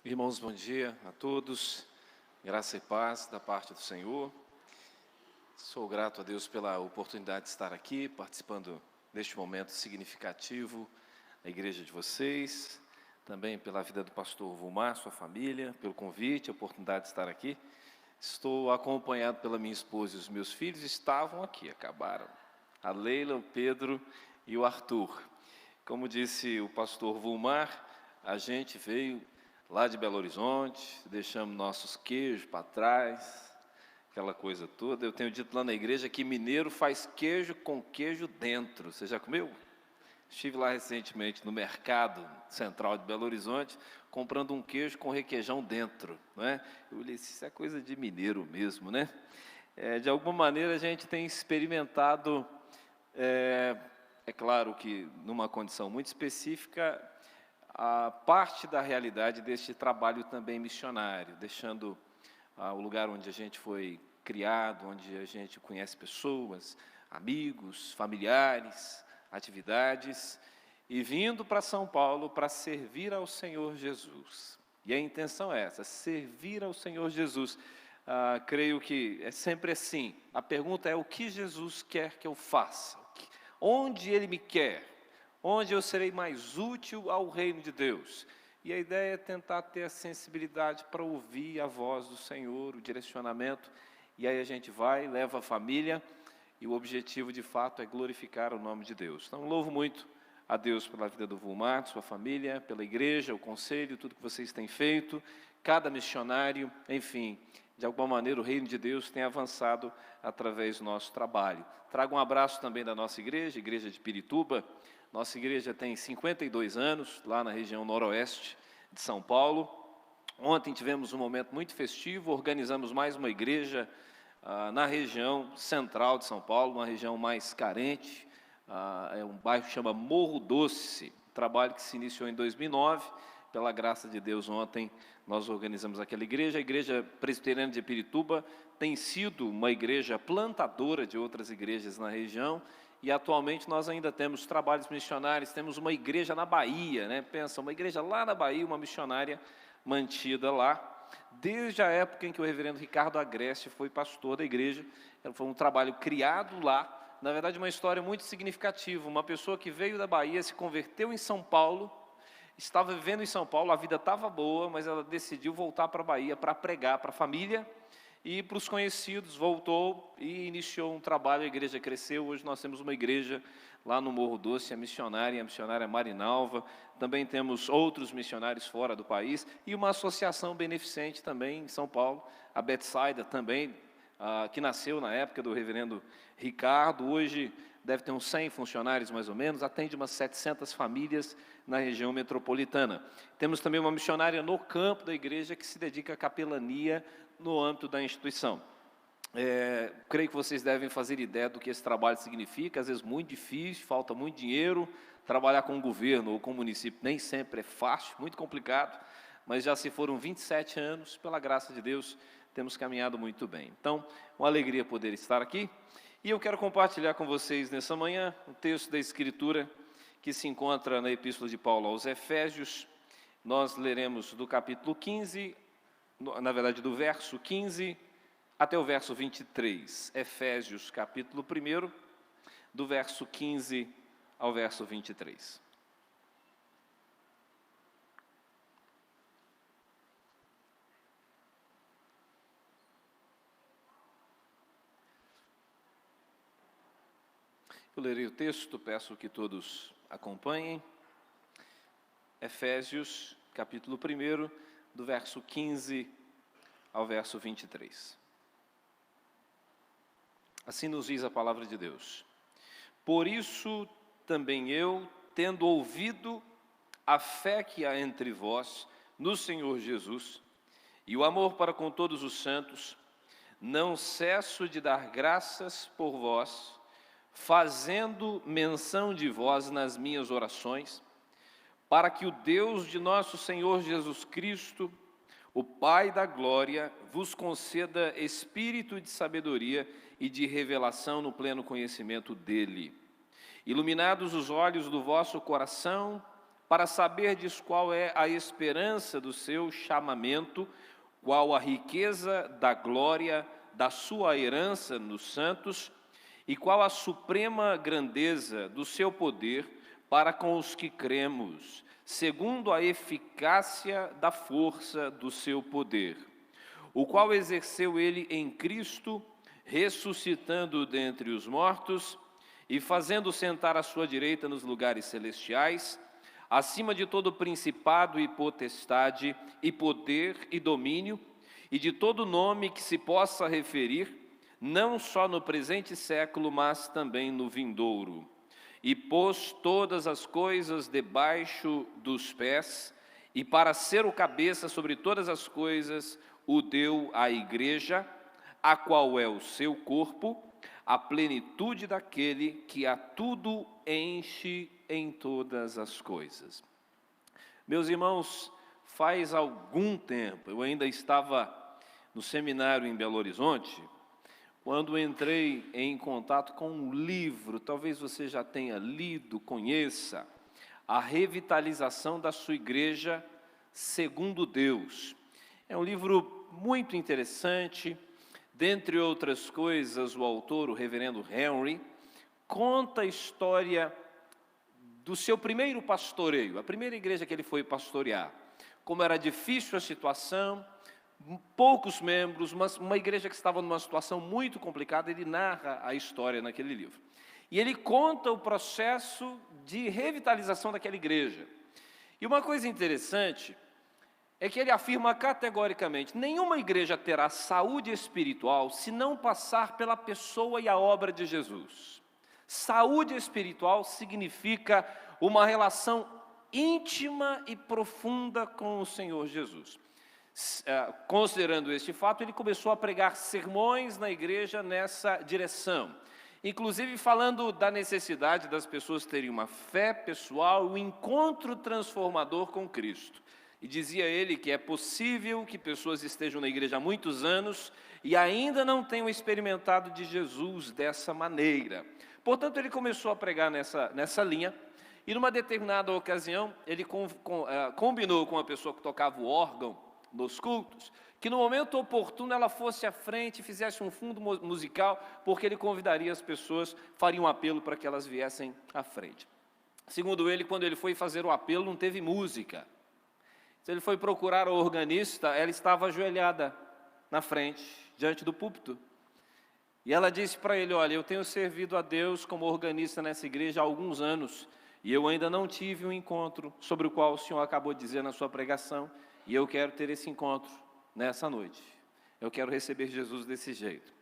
Irmãos, bom dia a todos, graça e paz da parte do Senhor. Sou grato a Deus pela oportunidade de estar aqui, participando deste momento significativo da igreja de vocês, também pela vida do pastor Vulmar, sua família, pelo convite, a oportunidade de estar aqui. Estou acompanhado pela minha esposa e os meus filhos, estavam aqui, acabaram. A Leila, o Pedro e o Arthur. Como disse o pastor Vulmar, a gente veio lá de Belo Horizonte, deixamos nossos queijos para trás, aquela coisa toda. Eu tenho dito lá na igreja que mineiro faz queijo com queijo dentro. Você já comeu? Estive lá recentemente no mercado central de Belo Horizonte, comprando um queijo com requeijão dentro, não é? Eu olhei, isso é coisa de mineiro mesmo, né? De alguma maneira a gente tem experimentado, é claro que numa condição muito específica, a parte da realidade deste trabalho também missionário, deixando o lugar onde a gente foi criado, onde a gente conhece pessoas, amigos, familiares, atividades, e vindo para São Paulo para servir ao Senhor Jesus. E a intenção é essa, servir ao Senhor Jesus. Creio que é sempre assim. A pergunta é: o que Jesus quer que eu faça? Onde Ele me quer? Onde eu serei mais útil ao reino de Deus? E a ideia é tentar ter a sensibilidade para ouvir a voz do Senhor, o direcionamento, e aí a gente vai, leva a família, e o objetivo de fato é glorificar o nome de Deus. Então louvo muito a Deus pela vida do Vulmar, sua família, pela igreja, o conselho, tudo que vocês têm feito, cada missionário, enfim, de alguma maneira o reino de Deus tem avançado através do nosso trabalho. Trago um abraço também da nossa igreja, igreja de Pirituba. Nossa igreja tem 52 anos, lá na região noroeste de São Paulo. Ontem tivemos um momento muito festivo, organizamos mais uma igreja na região central de São Paulo, uma região mais carente, é um bairro que chama Morro Doce, trabalho que se iniciou em 2009, pela graça de Deus ontem nós organizamos aquela igreja. A igreja presbiteriana de Pirituba tem sido uma igreja plantadora de outras igrejas na região, e atualmente nós ainda temos trabalhos missionários, temos uma igreja na Bahia, né? Pensa, uma igreja lá na Bahia, uma missionária mantida lá, desde a época em que o reverendo Ricardo Agreste foi pastor da igreja. Foi um trabalho criado lá, na verdade uma história muito significativa. Uma pessoa que veio da Bahia, se converteu em São Paulo, estava vivendo em São Paulo, a vida estava boa, mas ela decidiu voltar para a Bahia para pregar para a família e para os conhecidos. Voltou e iniciou um trabalho, a igreja cresceu. Hoje nós temos uma igreja lá no Morro Doce, a missionária Marinalva. Também temos outros missionários fora do país e uma associação beneficente também em São Paulo, a Betsaida também, que nasceu na época do reverendo Ricardo. Hoje deve ter uns 100 funcionários mais ou menos, atende umas 700 famílias na região metropolitana. Temos também uma missionária no campo da igreja que se dedica à capelania no âmbito da instituição. Creio que vocês devem fazer ideia do que esse trabalho significa. Às vezes muito difícil, falta muito dinheiro. Trabalhar com o governo ou com o município nem sempre é fácil, muito complicado, mas já se foram 27 anos, pela graça de Deus, temos caminhado muito bem. Então, uma alegria poder estar aqui. E eu quero compartilhar com vocês nessa manhã um texto da Escritura que se encontra na Epístola de Paulo aos Efésios. Nós leremos do capítulo 15, na verdade do verso 15 até o verso 23. Efésios, capítulo 1, do verso 15 ao verso 23. Eu lerei o texto, peço que todos acompanhem. Efésios, capítulo 1, do verso 15 ao verso 23. Assim nos diz a palavra de Deus: por isso também eu, tendo ouvido a fé que há entre vós no Senhor Jesus e o amor para com todos os santos, não cesso de dar graças por vós, fazendo menção de vós nas minhas orações, para que o Deus de nosso Senhor Jesus Cristo, o Pai da glória, vos conceda espírito de sabedoria e de revelação no pleno conhecimento dele. Iluminados os olhos do vosso coração, para saberdes qual é a esperança do seu chamamento, qual a riqueza da glória da sua herança nos santos, e qual a suprema grandeza do seu poder para com os que cremos, segundo a eficácia da força do seu poder, o qual exerceu ele em Cristo, ressuscitando dentre os mortos e fazendo sentar à sua direita nos lugares celestiais, acima de todo principado e potestade, e poder e domínio, e de todo nome que se possa referir, não só no presente século, mas também no vindouro. E pôs todas as coisas debaixo dos pés, e para ser o cabeça sobre todas as coisas, o deu à igreja, a qual é o seu corpo, a plenitude daquele que a tudo enche em todas as coisas. Meus irmãos, faz algum tempo, eu ainda estava no seminário em Belo Horizonte, quando entrei em contato com um livro, talvez você já tenha lido, conheça, A Revitalização da Sua Igreja Segundo Deus. É um livro muito interessante. Dentre outras coisas, o autor, o reverendo Henry, conta a história do seu primeiro pastoreio, a primeira igreja que ele foi pastorear. Como era difícil a situação, poucos membros, uma igreja que estava numa situação muito complicada, ele narra a história naquele livro. E ele conta o processo de revitalização daquela igreja. E uma coisa interessante é que ele afirma categoricamente: nenhuma igreja terá saúde espiritual se não passar pela pessoa e a obra de Jesus. Saúde espiritual significa uma relação íntima e profunda com o Senhor Jesus. Considerando este fato, ele começou a pregar sermões na igreja nessa direção, inclusive falando da necessidade das pessoas terem uma fé pessoal, um encontro transformador com Cristo. E dizia ele que é possível que pessoas estejam na igreja há muitos anos e ainda não tenham experimentado de Jesus dessa maneira. Portanto, ele começou a pregar nessa linha, e numa determinada ocasião, ele combinou com uma pessoa que tocava o órgão nos cultos, que no momento oportuno ela fosse à frente e fizesse um fundo musical, porque ele convidaria as pessoas, faria um apelo para que elas viessem à frente. Segundo ele, quando ele foi fazer o apelo, não teve música. Se ele foi procurar a organista, ela estava ajoelhada na frente, diante do púlpito. E ela disse para ele: olha, eu tenho servido a Deus como organista nessa igreja há alguns anos, e eu ainda não tive um encontro sobre o qual o senhor acabou de dizer na sua pregação, e eu quero ter esse encontro nessa noite. Eu quero receber Jesus desse jeito.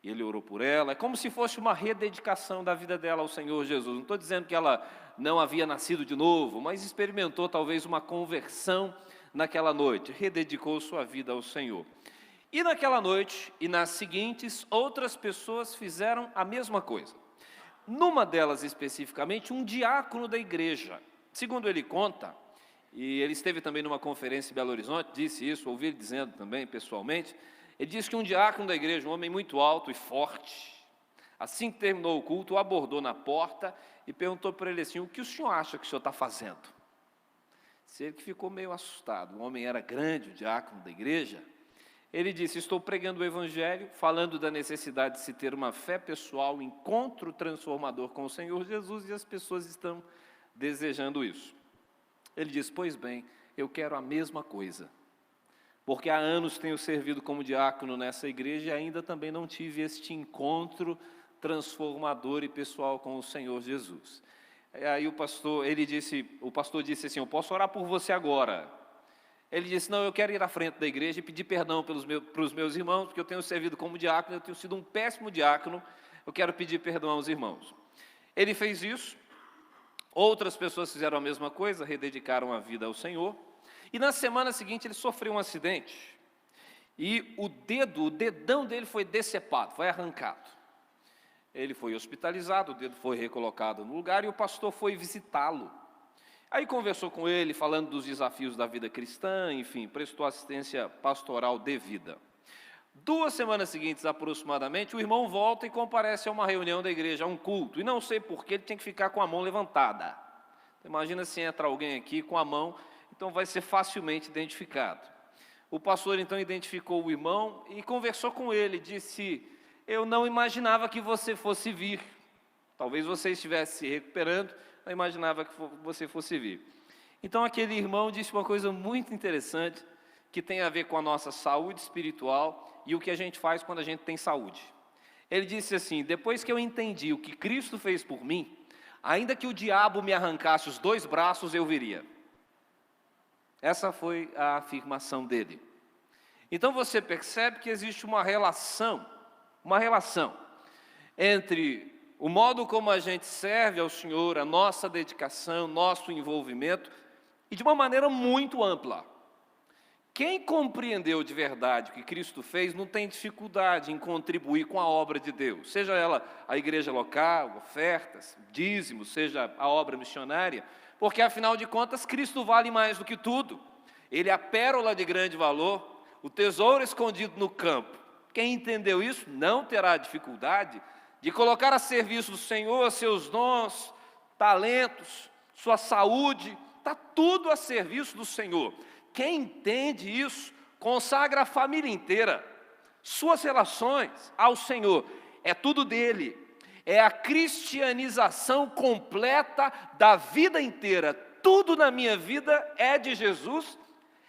E ele orou por ela, é como se fosse uma rededicação da vida dela ao Senhor Jesus. Não estou dizendo que ela não havia nascido de novo, mas experimentou talvez uma conversão naquela noite, rededicou sua vida ao Senhor. E naquela noite e nas seguintes, outras pessoas fizeram a mesma coisa. Numa delas especificamente, um diácono da igreja. Segundo ele conta, e ele esteve também numa conferência em Belo Horizonte, disse isso, ouvi ele dizendo também pessoalmente, ele disse que um diácono da igreja, um homem muito alto e forte, assim que terminou o culto, o abordou na porta e perguntou para ele assim: o que o senhor acha que o senhor está fazendo? Se ele que ficou meio assustado, o homem era grande, o diácono da igreja, ele disse: estou pregando o evangelho, falando da necessidade de se ter uma fé pessoal, um encontro transformador com o Senhor Jesus, e as pessoas estão desejando isso. Ele disse: pois bem, eu quero a mesma coisa, porque há anos tenho servido como diácono nessa igreja e ainda também não tive este encontro transformador e pessoal com o Senhor Jesus. Aí o pastor disse assim: eu posso orar por você agora? Ele disse: não, eu quero ir à frente da igreja e pedir perdão para os meus irmãos, porque eu tenho servido como diácono, eu tenho sido um péssimo diácono, eu quero pedir perdão aos irmãos. Ele fez isso, outras pessoas fizeram a mesma coisa, rededicaram a vida ao Senhor, e na semana seguinte ele sofreu um acidente, e o dedão dele foi decepado, foi arrancado. Ele foi hospitalizado, o dedo foi recolocado no lugar, e o pastor foi visitá-lo. Aí conversou com ele, falando dos desafios da vida cristã, enfim, prestou assistência pastoral devida. 2 semanas seguintes, aproximadamente, o irmão volta e comparece a uma reunião da igreja, a um culto, e não sei por que ele tinha que ficar com a mão levantada. Imagina se entra alguém aqui com a mão, então vai ser facilmente identificado. O pastor então identificou o irmão e conversou com ele, disse: eu não imaginava que você fosse vir. Talvez você estivesse se recuperando, não imaginava que você fosse vir. Então aquele irmão disse uma coisa muito interessante, que tem a ver com a nossa saúde espiritual e o que a gente faz quando a gente tem saúde. Ele disse assim: depois que eu entendi o que Cristo fez por mim, ainda que o diabo me arrancasse os 2 braços, eu viria. Essa foi a afirmação dele. Então você percebe que existe uma relação entre o modo como a gente serve ao Senhor, a nossa dedicação, nosso envolvimento, e de uma maneira muito ampla. Quem compreendeu de verdade o que Cristo fez não tem dificuldade em contribuir com a obra de Deus, seja ela a igreja local, ofertas, dízimos, seja a obra missionária, porque afinal de contas Cristo vale mais do que tudo. Ele é a pérola de grande valor, o tesouro escondido no campo. Quem entendeu isso não terá dificuldade de colocar a serviço do Senhor seus dons, talentos, sua saúde, está tudo a serviço do Senhor. Quem entende isso, consagra a família inteira, suas relações ao Senhor, é tudo dele. É a cristianização completa da vida inteira. Tudo na minha vida é de Jesus,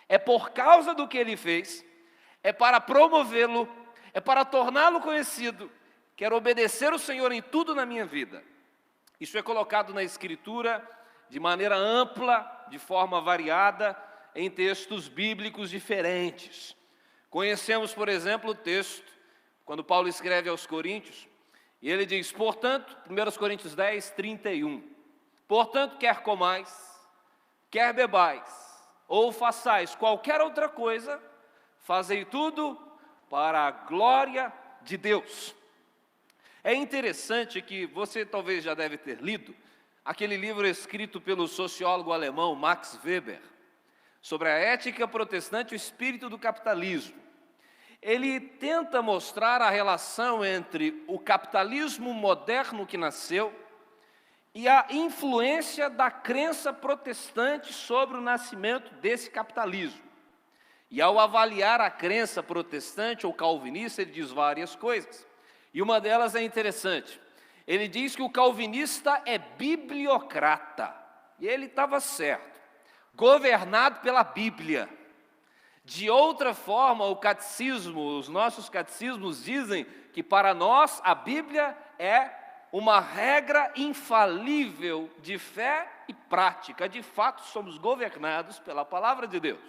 é por causa do que Ele fez, é para promovê-lo, é para torná-lo conhecido. Quero obedecer o Senhor em tudo na minha vida. Isso é colocado na Escritura de maneira ampla, de forma variada, em textos bíblicos diferentes. Conhecemos, por exemplo, o texto, quando Paulo escreve aos Coríntios, e ele diz, portanto, 1 Coríntios 10, 31, portanto, quer comais, quer bebais, ou façais qualquer outra coisa, fazei tudo para a glória de Deus. É interessante que você talvez já deve ter lido aquele livro escrito pelo sociólogo alemão Max Weber, sobre a ética protestante e o espírito do capitalismo. Ele tenta mostrar a relação entre o capitalismo moderno que nasceu e a influência da crença protestante sobre o nascimento desse capitalismo. E ao avaliar a crença protestante ou calvinista, ele diz várias coisas. E uma delas é interessante. Ele diz que o calvinista é bibliocrata. E ele estava certo. Governado pela Bíblia. De outra forma, o catecismo, os nossos catecismos dizem que para nós a Bíblia é uma regra infalível de fé e prática. De fato, somos governados pela palavra de Deus.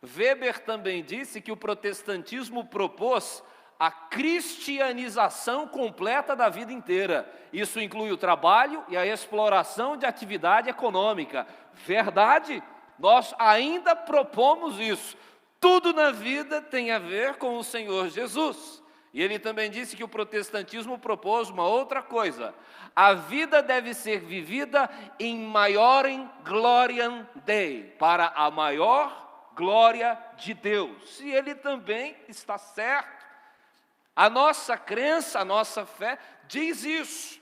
Weber também disse que o protestantismo propôs a cristianização completa da vida inteira. Isso inclui o trabalho e a exploração de atividade econômica. Verdade? Nós ainda propomos isso. Tudo na vida tem a ver com o Senhor Jesus. E ele também disse que o protestantismo propôs uma outra coisa. A vida deve ser vivida em maiorem gloriam Dei, para a maior glória de Deus. E ele também está certo. A nossa crença, a nossa fé diz isso.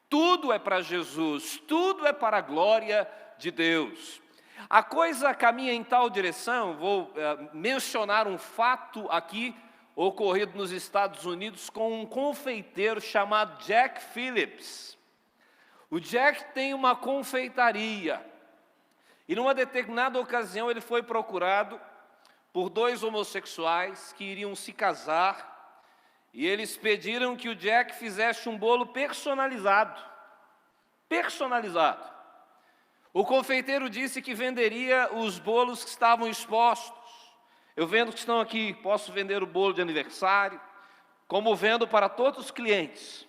Tudo é para Jesus, tudo é para a glória de Deus. A coisa caminha em tal direção, vou mencionar um fato aqui, ocorrido nos Estados Unidos, com um confeiteiro chamado Jack Phillips. O Jack tem uma confeitaria, e numa determinada ocasião ele foi procurado por 2 homossexuais que iriam se casar, e eles pediram que o Jack fizesse um bolo personalizado. Personalizado. O confeiteiro disse que venderia os bolos que estavam expostos. Eu vendo que estão aqui, posso vender o bolo de aniversário, como vendo para todos os clientes.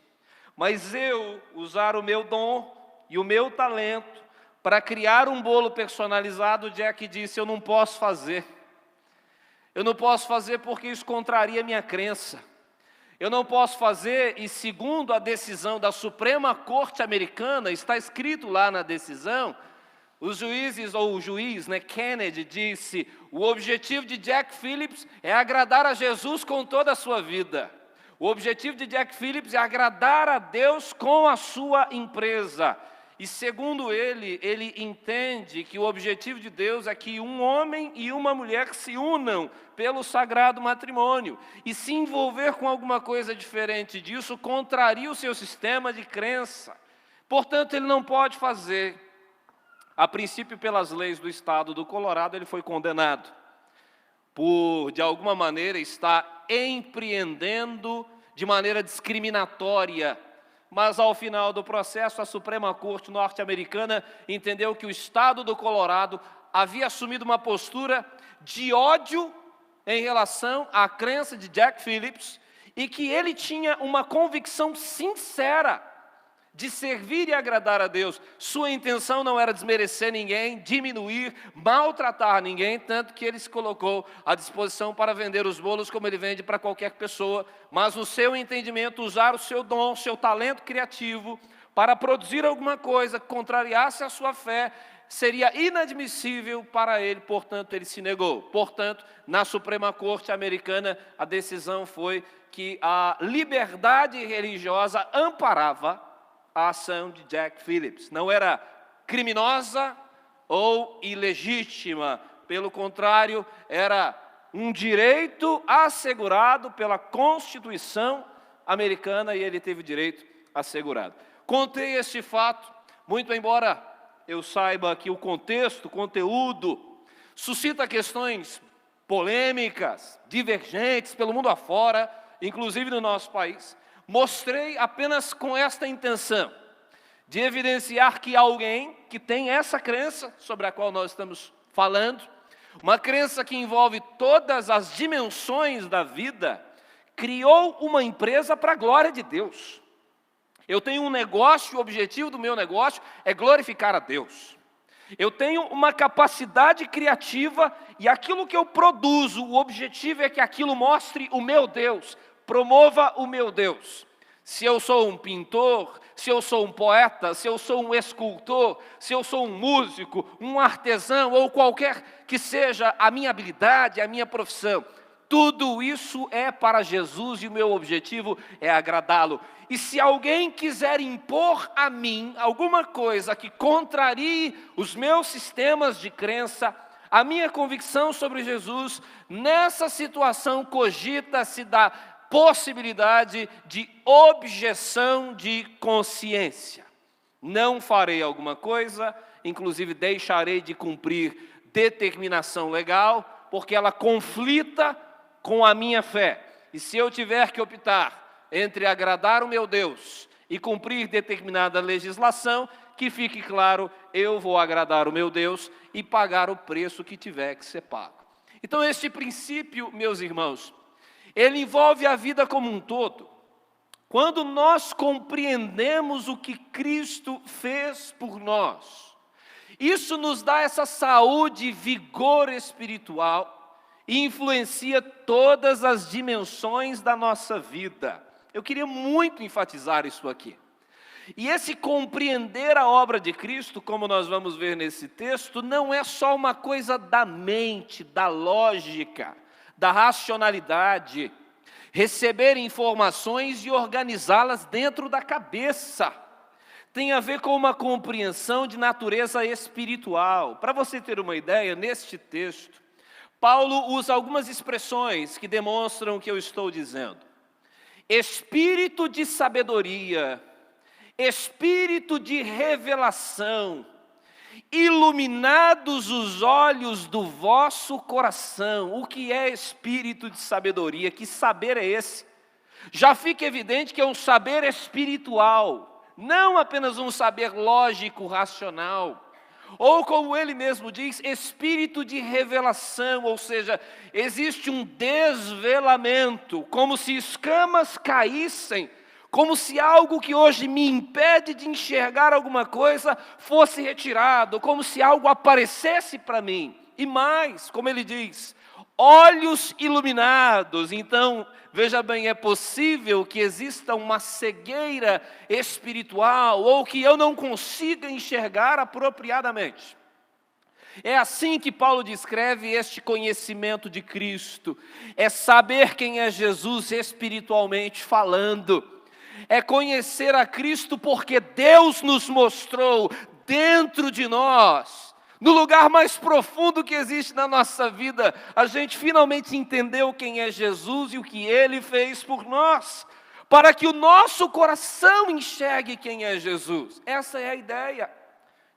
Mas eu usar o meu dom e o meu talento para criar um bolo personalizado, o Jack disse, eu não posso fazer. Eu não posso fazer porque isso contraria a minha crença. Eu não posso fazer, e segundo a decisão da Suprema Corte Americana, está escrito lá na decisão, os juízes, ou o juiz, Kennedy, disse, o objetivo de Jack Phillips é agradar a Jesus com toda a sua vida. O objetivo de Jack Phillips é agradar a Deus com a sua empresa. E segundo ele entende que o objetivo de Deus é que um homem e uma mulher se unam pelo sagrado matrimônio. E se envolver com alguma coisa diferente disso, contraria o seu sistema de crença. Portanto, ele não pode fazer. A princípio, pelas leis do estado do Colorado, ele foi condenado por, de alguma maneira, estar empreendendo de maneira discriminatória. Mas, ao final do processo, a Suprema Corte norte-americana entendeu que o estado do Colorado havia assumido uma postura de ódio em relação à crença de Jack Phillips e que ele tinha uma convicção sincera de servir e agradar a Deus. Sua intenção não era desmerecer ninguém, diminuir, maltratar ninguém, tanto que ele se colocou à disposição para vender os bolos como ele vende para qualquer pessoa, mas no seu entendimento usar o seu dom, o seu talento criativo para produzir alguma coisa que contrariasse a sua fé, seria inadmissível para ele, portanto ele se negou. Portanto, na Suprema Corte americana, a decisão foi que a liberdade religiosa amparava a ação de Jack Phillips. Não era criminosa ou ilegítima, pelo contrário, era um direito assegurado pela Constituição americana e ele teve o direito assegurado. Contei este fato, muito embora eu saiba que o contexto, o conteúdo, suscita questões polêmicas, divergentes pelo mundo afora, inclusive no nosso país. Mostrei apenas com esta intenção, de evidenciar que alguém que tem essa crença sobre a qual nós estamos falando, uma crença que envolve todas as dimensões da vida, criou uma empresa para a glória de Deus. Eu tenho um negócio, o objetivo do meu negócio é glorificar a Deus. Eu tenho uma capacidade criativa e aquilo que eu produzo, o objetivo é que aquilo mostre o meu Deus, promova o meu Deus. Se eu sou um pintor, se eu sou um poeta, se eu sou um escultor, se eu sou um músico, um artesão ou qualquer que seja a minha habilidade, a minha profissão, tudo isso é para Jesus e o meu objetivo é agradá-lo. E se alguém quiser impor a mim alguma coisa que contrarie os meus sistemas de crença, a minha convicção sobre Jesus, nessa situação cogita-se da possibilidade de objeção de consciência. Não farei alguma coisa, inclusive deixarei de cumprir determinação legal, porque ela conflita com a minha fé. E se eu tiver que optar entre agradar o meu Deus e cumprir determinada legislação, que fique claro, eu vou agradar o meu Deus e pagar o preço que tiver que ser pago. Então, este princípio, meus irmãos, ele envolve a vida como um todo. Quando nós compreendemos o que Cristo fez por nós, isso nos dá essa saúde e vigor espiritual e influencia todas as dimensões da nossa vida. Eu queria muito enfatizar isso aqui. E esse compreender a obra de Cristo, como nós vamos ver nesse texto, não é só uma coisa da mente, da lógica, da racionalidade, receber informações e organizá-las dentro da cabeça. Tem a ver com uma compreensão de natureza espiritual. Para você ter uma ideia, neste texto, Paulo usa algumas expressões que demonstram o que eu estou dizendo. Espírito de sabedoria, espírito de revelação, iluminados os olhos do vosso coração. O que é espírito de sabedoria? Que saber é esse? Já fica evidente que é um saber espiritual, não apenas um saber lógico, racional. Ou como ele mesmo diz, espírito de revelação, ou seja, existe um desvelamento, como se escamas caíssem, como se algo que hoje me impede de enxergar alguma coisa fosse retirado, como se algo aparecesse para mim. E mais, como ele diz, olhos iluminados. Então, veja bem, é possível que exista uma cegueira espiritual ou que eu não consiga enxergar apropriadamente. É assim que Paulo descreve este conhecimento de Cristo. É saber quem é Jesus espiritualmente falando. é conhecer a Cristo porque Deus nos mostrou dentro de nós, no lugar mais profundo que existe na nossa vida, a gente finalmente entendeu quem é Jesus e o que Ele fez por nós, para que o nosso coração enxergue quem é Jesus. Essa é a ideia.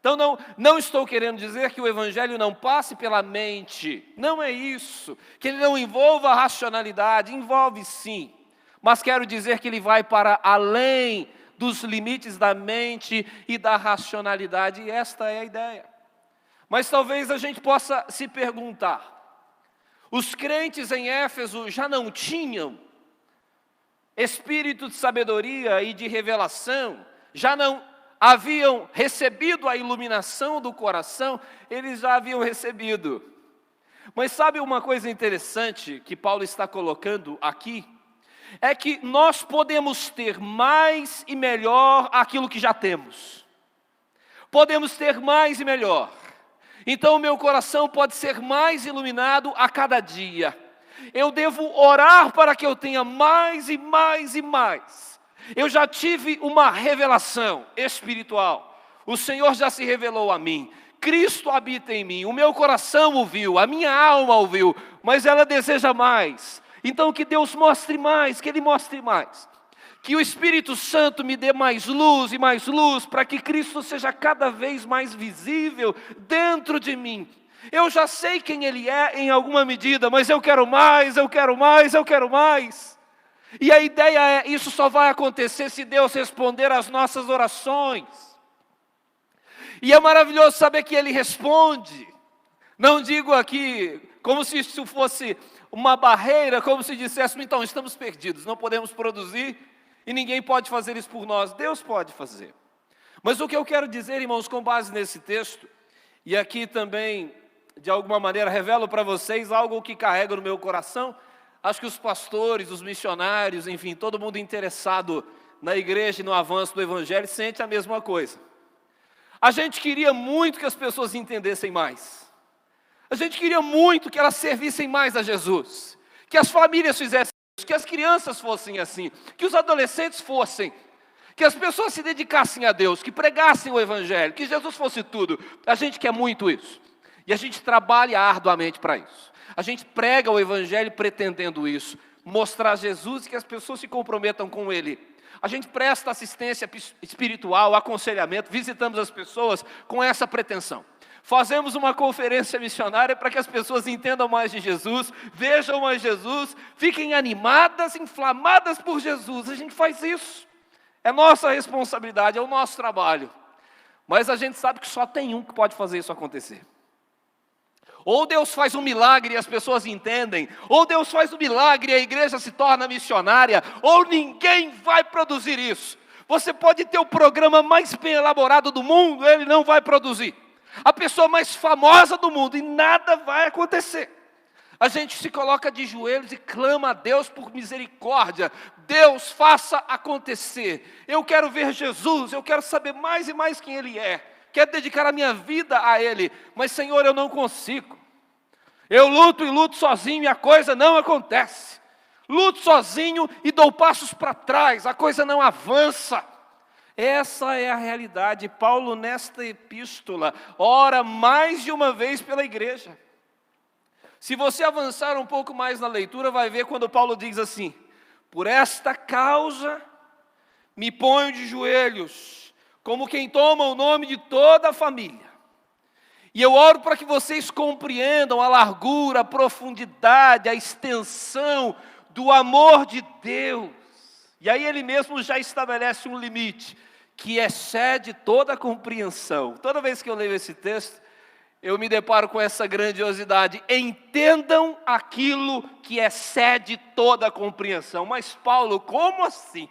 Então não estou querendo dizer que o Evangelho não passe pela mente, não é isso, que ele não envolva a racionalidade, envolve sim, mas quero dizer que ele vai para além dos limites da mente e da racionalidade, e esta é a ideia. Mas talvez a gente possa se perguntar, os crentes em Éfeso já não tinham espírito de sabedoria e de revelação, já não haviam recebido a iluminação do coração? Eles já haviam recebido. Mas sabe uma coisa interessante que Paulo está colocando aqui? É que nós podemos ter mais e melhor aquilo que já temos. Podemos ter mais e melhor. Então o meu coração pode ser mais iluminado a cada dia. Eu devo orar para que eu tenha mais e mais e mais. Eu já tive uma revelação espiritual. O Senhor já se revelou a mim. Cristo habita em mim. O meu coração o viu, a minha alma o viu, mas ela deseja mais. Então que Deus mostre mais, que Ele mostre mais. Que o Espírito Santo me dê mais luz e mais luz, para que Cristo seja cada vez mais visível dentro de mim. Eu já sei quem Ele é em alguma medida, mas eu quero mais, eu quero mais, eu quero mais. E a ideia é, isso só vai acontecer se Deus responder às nossas orações. E é maravilhoso saber que Ele responde. Não digo aqui como se isso fosse uma barreira, como se disséssemos, então estamos perdidos, não podemos produzir e ninguém pode fazer isso por nós. Deus pode fazer. Mas o que eu quero dizer, irmãos, com base nesse texto, e aqui também, de alguma maneira, revelo para vocês algo que carrego no meu coração. Acho que os pastores, os missionários, enfim, todo mundo interessado na igreja e no avanço do Evangelho sente a mesma coisa. A gente queria muito que as pessoas entendessem mais. A gente queria muito que elas servissem mais a Jesus. Que as famílias fizessem isso, que as crianças fossem assim, que os adolescentes fossem, que as pessoas se dedicassem a Deus, que pregassem o Evangelho, que Jesus fosse tudo. A gente quer muito isso. E a gente trabalha arduamente para isso. A gente prega o Evangelho pretendendo isso, mostrar Jesus e que as pessoas se comprometam com Ele. A gente presta assistência espiritual, aconselhamento, visitamos as pessoas com essa pretensão. Fazemos uma conferência missionária para que as pessoas entendam mais de Jesus, vejam mais Jesus, fiquem animadas, inflamadas por Jesus. A gente faz isso. É nossa responsabilidade, é o nosso trabalho. Mas a gente sabe que só tem um que pode fazer isso acontecer. Ou Deus faz um milagre e as pessoas entendem, ou Deus faz um milagre e a igreja se torna missionária, ou ninguém vai produzir isso. Você pode ter o programa mais bem elaborado do mundo, ele não vai produzir. A pessoa mais famosa do mundo, e nada vai acontecer. A gente se coloca de joelhos e clama a Deus por misericórdia. Deus, faça acontecer. Eu quero ver Jesus, eu quero saber mais e mais quem Ele é. Quero dedicar a minha vida a Ele, mas Senhor, eu não consigo. Eu luto e luto sozinho e a coisa não acontece. Luto sozinho e dou passos para trás, a coisa não avança. Essa é a realidade. Paulo, nesta epístola, ora mais de uma vez pela igreja. Se você avançar um pouco mais na leitura, vai ver quando Paulo diz assim: por esta causa me ponho de joelhos, como quem toma o nome de toda a família. E eu oro para que vocês compreendam a largura, a profundidade, a extensão do amor de Deus. E aí ele mesmo já estabelece um limite, que excede toda a compreensão. Toda vez que eu leio esse texto, eu me deparo com essa grandiosidade. Entendam aquilo que excede toda a compreensão. Mas Paulo, como assim?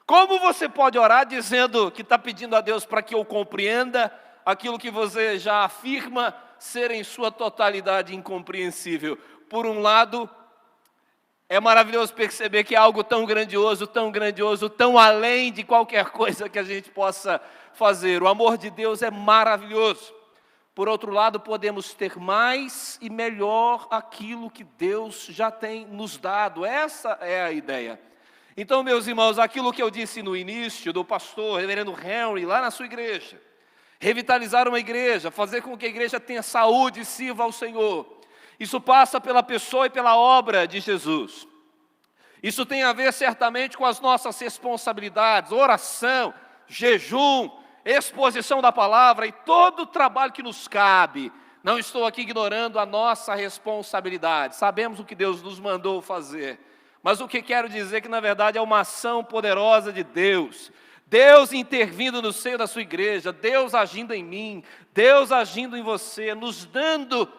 Como você pode orar dizendo que está pedindo a Deus para que eu compreenda aquilo que você já afirma ser em sua totalidade incompreensível? Por um lado, é maravilhoso perceber que é algo tão grandioso, tão além de qualquer coisa que a gente possa fazer. O amor de Deus é maravilhoso. Por outro lado, podemos ter mais e melhor aquilo que Deus já tem nos dado. Essa é a ideia. Então, meus irmãos, aquilo que eu disse no início do pastor, reverendo Henry, lá na sua igreja, revitalizar uma igreja, fazer com que a igreja tenha saúde e sirva ao Senhor, isso passa pela pessoa e pela obra de Jesus. Isso tem a ver certamente com as nossas responsabilidades, oração, jejum, exposição da palavra e todo o trabalho que nos cabe. Não estou aqui ignorando a nossa responsabilidade, sabemos o que Deus nos mandou fazer, mas o que quero dizer é que na verdade é uma ação poderosa de Deus, Deus intervindo no seio da sua igreja, Deus agindo em mim, Deus agindo em você, nos dando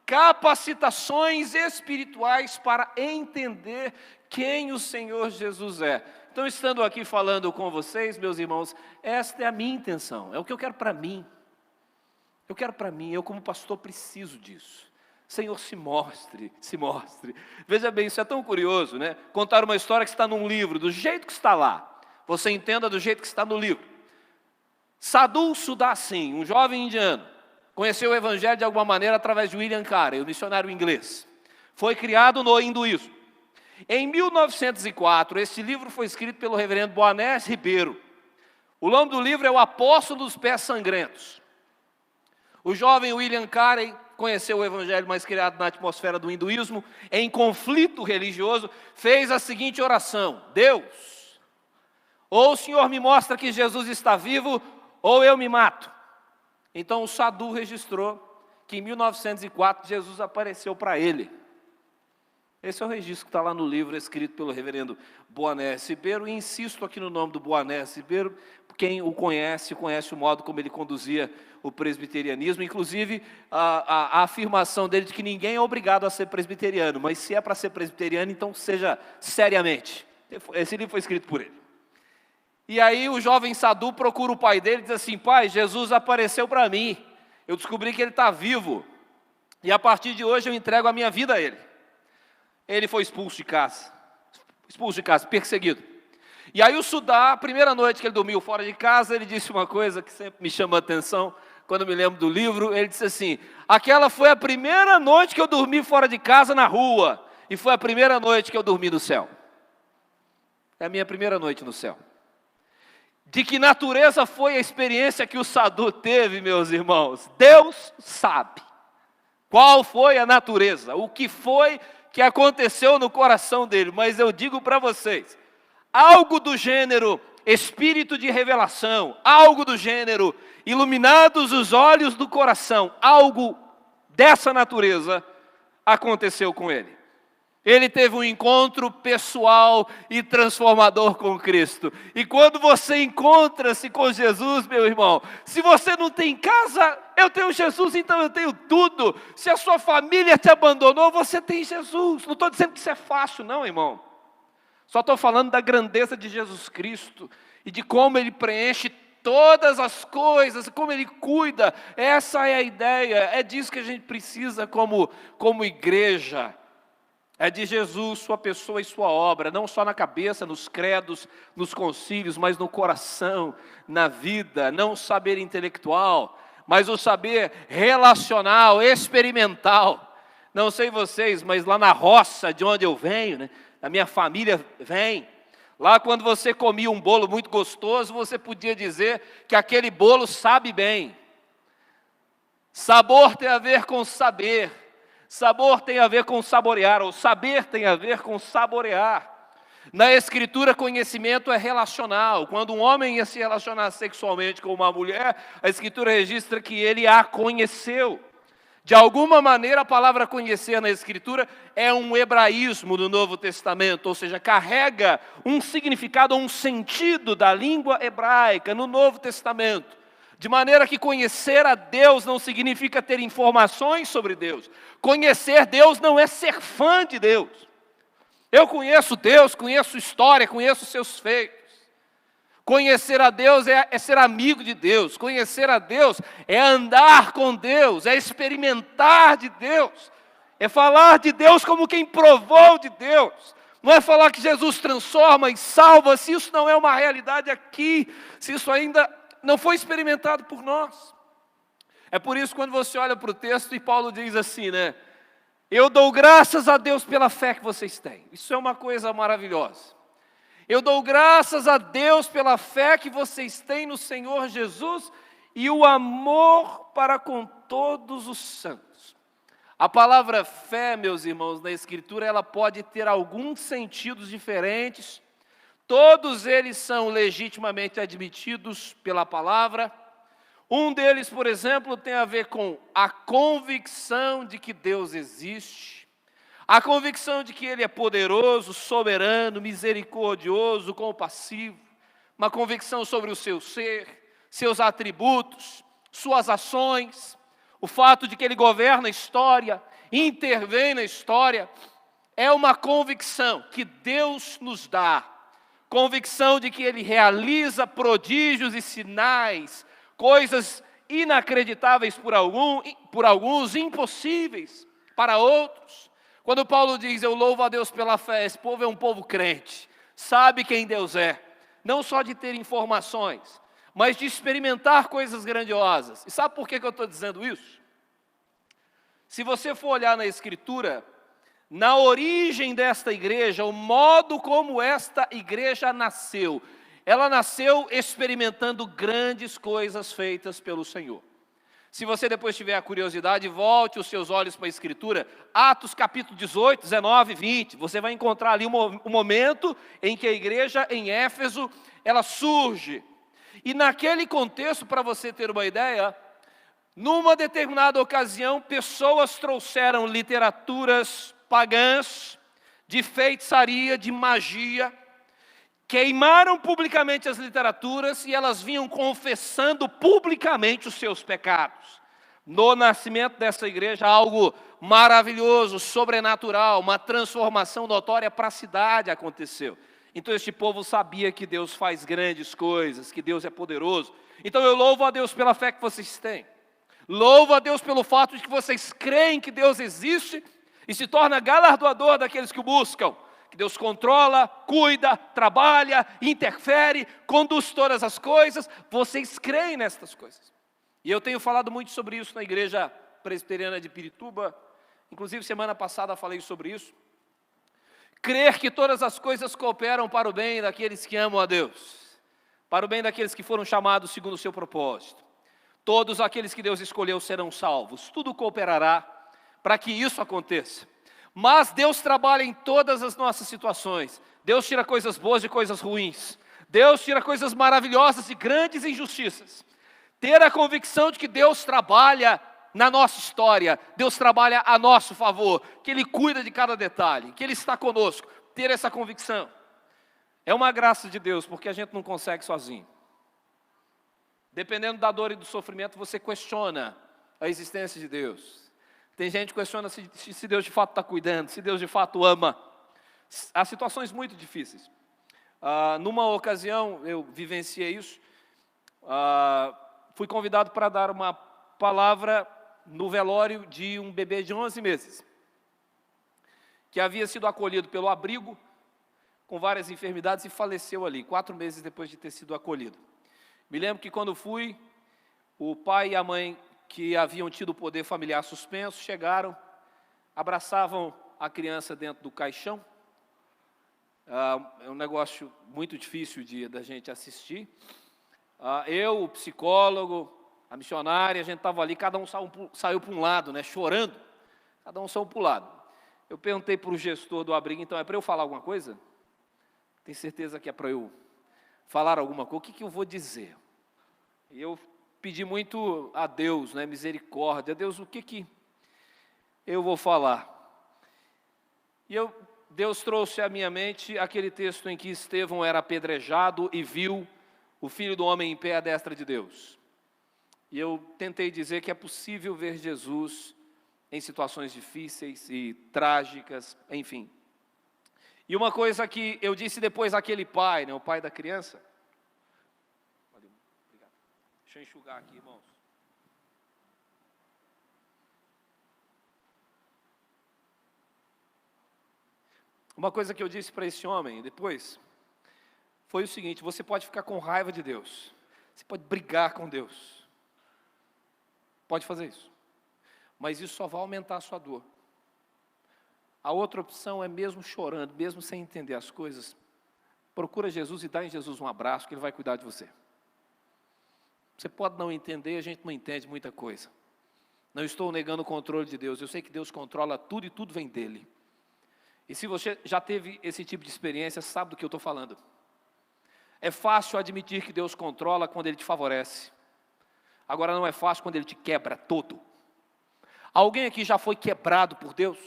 capacitações espirituais para entender quem o Senhor Jesus é. Então, estando aqui falando com vocês, meus irmãos, esta é a minha intenção, é o que eu quero para mim. Eu quero para mim, eu como pastor preciso disso. Senhor, se mostre, se mostre. Veja bem, isso é tão curioso, né? Contar uma história que está num livro, do jeito que está lá. Você entenda do jeito que está no livro. Sadhu Sudha Singh, um jovem indiano, conheceu o evangelho de alguma maneira através de William Carey, o missionário inglês. Foi criado no hinduísmo. Em 1904, esse livro foi escrito pelo reverendo Boanés Ribeiro. O nome do livro é O Apóstolo dos Pés Sangrentos. O jovem William Carey conheceu o evangelho, mas criado na atmosfera do hinduísmo, em conflito religioso, fez a seguinte oração: Deus, ou o Senhor me mostra que Jesus está vivo, ou eu me mato. Então o Sadhu registrou que em 1904 Jesus apareceu para ele. Esse é o registro que está lá no livro, escrito pelo reverendo Boanés Ribeiro, e insisto aqui no nome do Boanés Ribeiro, quem o conhece, conhece o modo como ele conduzia o presbiterianismo, inclusive a afirmação dele de que ninguém é obrigado a ser presbiteriano, mas se é para ser presbiteriano, então seja seriamente. Esse livro foi escrito por ele. E aí o jovem Sadhu procura o pai dele e diz assim: pai, Jesus apareceu para mim, eu descobri que ele está vivo, e a partir de hoje eu entrego a minha vida a ele. Ele foi expulso de casa, perseguido. E aí o Sudha, a primeira noite que ele dormiu fora de casa, ele disse uma coisa que sempre me chama a atenção, quando eu me lembro do livro, ele disse assim: aquela foi a primeira noite que eu dormi fora de casa na rua, e foi a primeira noite que eu dormi no céu. É a minha primeira noite no céu. De que natureza foi a experiência que o Sadhu teve, meus irmãos? Deus sabe. Qual foi a natureza? O que foi que aconteceu no coração dele? Mas eu digo para vocês, algo do gênero espírito de revelação, algo do gênero iluminados os olhos do coração, algo dessa natureza aconteceu com ele. Ele teve um encontro pessoal e transformador com Cristo. E quando você encontra-se com Jesus, meu irmão, se você não tem casa, eu tenho Jesus, então eu tenho tudo. Se a sua família te abandonou, você tem Jesus. Não estou dizendo que isso é fácil, não, irmão. Só estou falando da grandeza de Jesus Cristo e de como Ele preenche todas as coisas, como Ele cuida. Essa é a ideia, é disso que a gente precisa como igreja. É de Jesus, sua pessoa e sua obra, não só na cabeça, nos credos, nos concílios, mas no coração, na vida, não o saber intelectual, mas o saber relacional, experimental. Não sei vocês, mas lá na roça de onde eu venho, né, a minha família vem, lá quando você comia um bolo muito gostoso, você podia dizer que aquele bolo sabe bem. Sabor tem a ver com saber. Sabor tem a ver com saborear, ou saber tem a ver com saborear. Na Escritura, conhecimento é relacional. Quando um homem ia se relacionar sexualmente com uma mulher, a Escritura registra que ele a conheceu. De alguma maneira, a palavra conhecer na Escritura é um hebraísmo do Novo Testamento, ou seja, carrega um significado, um sentido da língua hebraica no Novo Testamento. De maneira que conhecer a Deus não significa ter informações sobre Deus. Conhecer Deus não é ser fã de Deus. Eu conheço Deus, conheço história, conheço seus feitos. Conhecer a Deus é ser amigo de Deus. Conhecer a Deus é andar com Deus, é experimentar de Deus. É falar de Deus como quem provou de Deus. Não é falar que Jesus transforma e salva, se isso não é uma realidade aqui, se isso ainda não foi experimentado por nós. É por isso quando você olha para o texto e Paulo diz assim, né? Eu dou graças a Deus pela fé que vocês têm. Isso é uma coisa maravilhosa. Eu dou graças a Deus pela fé que vocês têm no Senhor Jesus e o amor para com todos os santos. A palavra fé, meus irmãos, na Escritura, ela pode ter alguns sentidos diferentes. Todos eles são legitimamente admitidos pela palavra. Um deles, por exemplo, tem a ver com a convicção de que Deus existe, a convicção de que Ele é poderoso, soberano, misericordioso, compassivo, uma convicção sobre o seu ser, seus atributos, suas ações, o fato de que Ele governa a história, intervém na história, é uma convicção que Deus nos dá, convicção de que Ele realiza prodígios e sinais, coisas inacreditáveis por alguns, impossíveis para outros. Quando Paulo diz, eu louvo a Deus pela fé, esse povo é um povo crente, sabe quem Deus é, não só de ter informações, mas de experimentar coisas grandiosas. E sabe por que eu estou dizendo isso? Se você for olhar na Escritura, na origem desta igreja, o modo como esta igreja nasceu, ela nasceu experimentando grandes coisas feitas pelo Senhor. Se você depois tiver a curiosidade, volte os seus olhos para a Escritura, Atos capítulo 18, 19 e 20, você vai encontrar ali um momento em que a igreja em Éfeso, ela surge. E naquele contexto, para você ter uma ideia, numa determinada ocasião, pessoas trouxeram literaturas pagãs, de feitiçaria, de magia, queimaram publicamente as literaturas e elas vinham confessando publicamente os seus pecados. No nascimento dessa igreja, algo maravilhoso, sobrenatural, uma transformação notória para a cidade aconteceu. Então este povo sabia que Deus faz grandes coisas, que Deus é poderoso. Então eu louvo a Deus pela fé que vocês têm. Louvo a Deus pelo fato de que vocês creem que Deus existe e se torna galardoador daqueles que o buscam. Que Deus controla, cuida, trabalha, interfere, conduz todas as coisas. Vocês creem nestas coisas. E eu tenho falado muito sobre isso na igreja presbiteriana de Pirituba. Inclusive semana passada falei sobre isso. Crer que todas as coisas cooperam para o bem daqueles que amam a Deus. Para o bem daqueles que foram chamados segundo o seu propósito. Todos aqueles que Deus escolheu serão salvos. Tudo cooperará para que isso aconteça. Mas Deus trabalha em todas as nossas situações. Deus tira coisas boas de coisas ruins. Deus tira coisas maravilhosas de grandes injustiças. Ter a convicção de que Deus trabalha na nossa história, Deus trabalha a nosso favor, que Ele cuida de cada detalhe, que Ele está conosco. Ter essa convicção é uma graça de Deus, porque a gente não consegue sozinho. Dependendo da dor e do sofrimento, você questiona a existência de Deus. Tem gente que questiona se Deus de fato está cuidando, se Deus de fato ama. Há situações muito difíceis. Numa ocasião, eu vivenciei isso. Fui convidado para dar uma palavra no velório de um bebê de 11 meses, que havia sido acolhido pelo abrigo, com várias enfermidades, e faleceu ali, 4 meses depois de ter sido acolhido. Me lembro que quando fui, o pai e a mãe, que haviam tido o poder familiar suspenso, chegaram, abraçavam a criança dentro do caixão. É um negócio muito difícil da gente assistir. Eu, o psicólogo, a missionária, a gente estava ali, cada um saiu para um lado, né, chorando. Cada um saiu para um lado. Eu perguntei para o gestor do abrigo, então, é para eu falar alguma coisa? Tem certeza que é para eu falar alguma coisa? O que eu vou dizer? E eu pedi muito a Deus, né, misericórdia. Deus, o que eu vou falar? E Deus trouxe à minha mente aquele texto em que Estevão era apedrejado e viu o Filho do Homem em pé à destra de Deus. E eu tentei dizer que é possível ver Jesus em situações difíceis e trágicas, enfim. E uma coisa que eu disse depois àquele pai, né, o pai da criança. Deixa eu enxugar aqui, irmãos. Uma coisa que eu disse para esse homem depois foi o seguinte: você pode ficar com raiva de Deus, você pode brigar com Deus, pode fazer isso, mas isso só vai aumentar a sua dor. A outra opção é, mesmo chorando, mesmo sem entender as coisas, procura Jesus e dá em Jesus um abraço, que Ele vai cuidar de você. Você pode não entender, a gente não entende muita coisa. Não estou negando o controle de Deus, eu sei que Deus controla tudo e tudo vem dEle. E se você já teve esse tipo de experiência, sabe do que eu estou falando. É fácil admitir que Deus controla quando Ele te favorece. Agora não é fácil quando Ele te quebra todo. Alguém aqui já foi quebrado por Deus?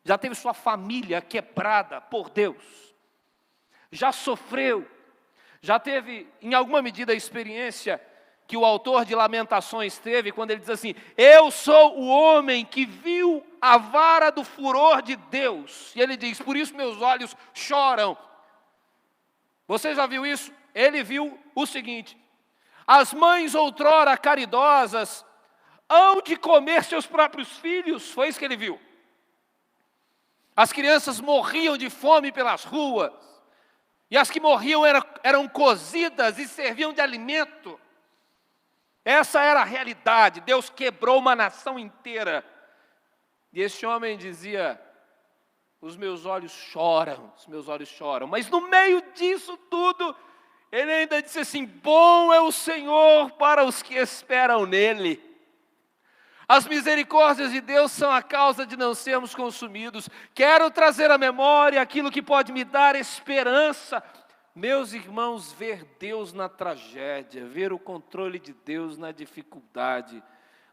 Já teve sua família quebrada por Deus? Já sofreu? Já teve, em alguma medida, a experiência que o autor de Lamentações teve, quando ele diz assim: eu sou o homem que viu a vara do furor de Deus. E ele diz: por isso meus olhos choram. Você já viu isso? Ele viu o seguinte: as mães outrora caridosas hão de comer seus próprios filhos. Foi isso que ele viu. As crianças morriam de fome pelas ruas. E as que morriam eram cozidas e serviam de alimento. Essa era a realidade. Deus quebrou uma nação inteira. E esse homem dizia: os meus olhos choram, os meus olhos choram. Mas no meio disso tudo, ele ainda disse assim: bom é o Senhor para os que esperam nele. As misericórdias de Deus são a causa de não sermos consumidos. Quero trazer à memória aquilo que pode me dar esperança. Meus irmãos, ver Deus na tragédia, ver o controle de Deus na dificuldade.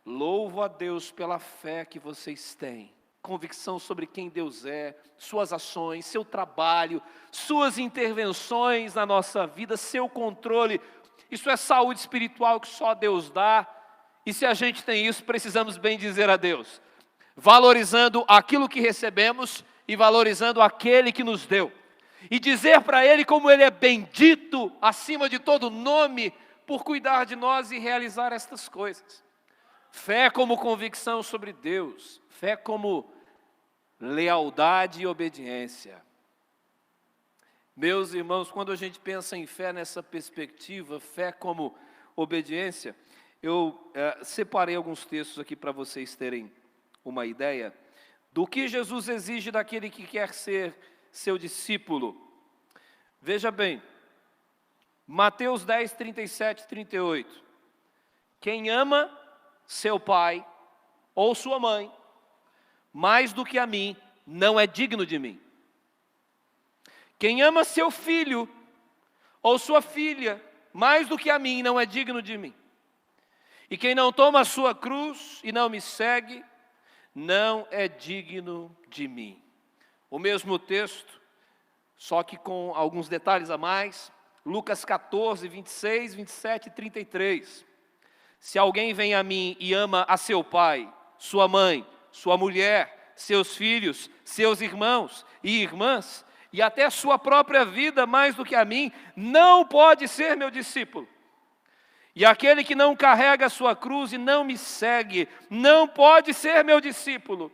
Louvo a Deus pela fé que vocês têm. Convicção sobre quem Deus é, suas ações, seu trabalho, suas intervenções na nossa vida, seu controle. Isso é saúde espiritual que só Deus dá. E se a gente tem isso, precisamos bem dizer a Deus, valorizando aquilo que recebemos e valorizando aquele que nos deu. E dizer para Ele como Ele é bendito, acima de todo nome, por cuidar de nós e realizar estas coisas. Fé como convicção sobre Deus, fé como lealdade e obediência. Meus irmãos, quando a gente pensa em fé nessa perspectiva, fé como obediência, eu separei alguns textos aqui para vocês terem uma ideia do que Jesus exige daquele que quer ser seu discípulo. Veja bem, Mateus 10, 37 e 38. Quem ama seu pai ou sua mãe mais do que a mim, não é digno de mim. Quem ama seu filho ou sua filha mais do que a mim, não é digno de mim. E quem não toma a sua cruz e não me segue, não é digno de mim. O mesmo texto, só que com alguns detalhes a mais. Lucas 14, 26, 27 e 33. Se alguém vem a mim e ama a seu pai, sua mãe, sua mulher, seus filhos, seus irmãos e irmãs, e até sua própria vida mais do que a mim, não pode ser meu discípulo. E aquele que não carrega a sua cruz e não me segue, não pode ser meu discípulo.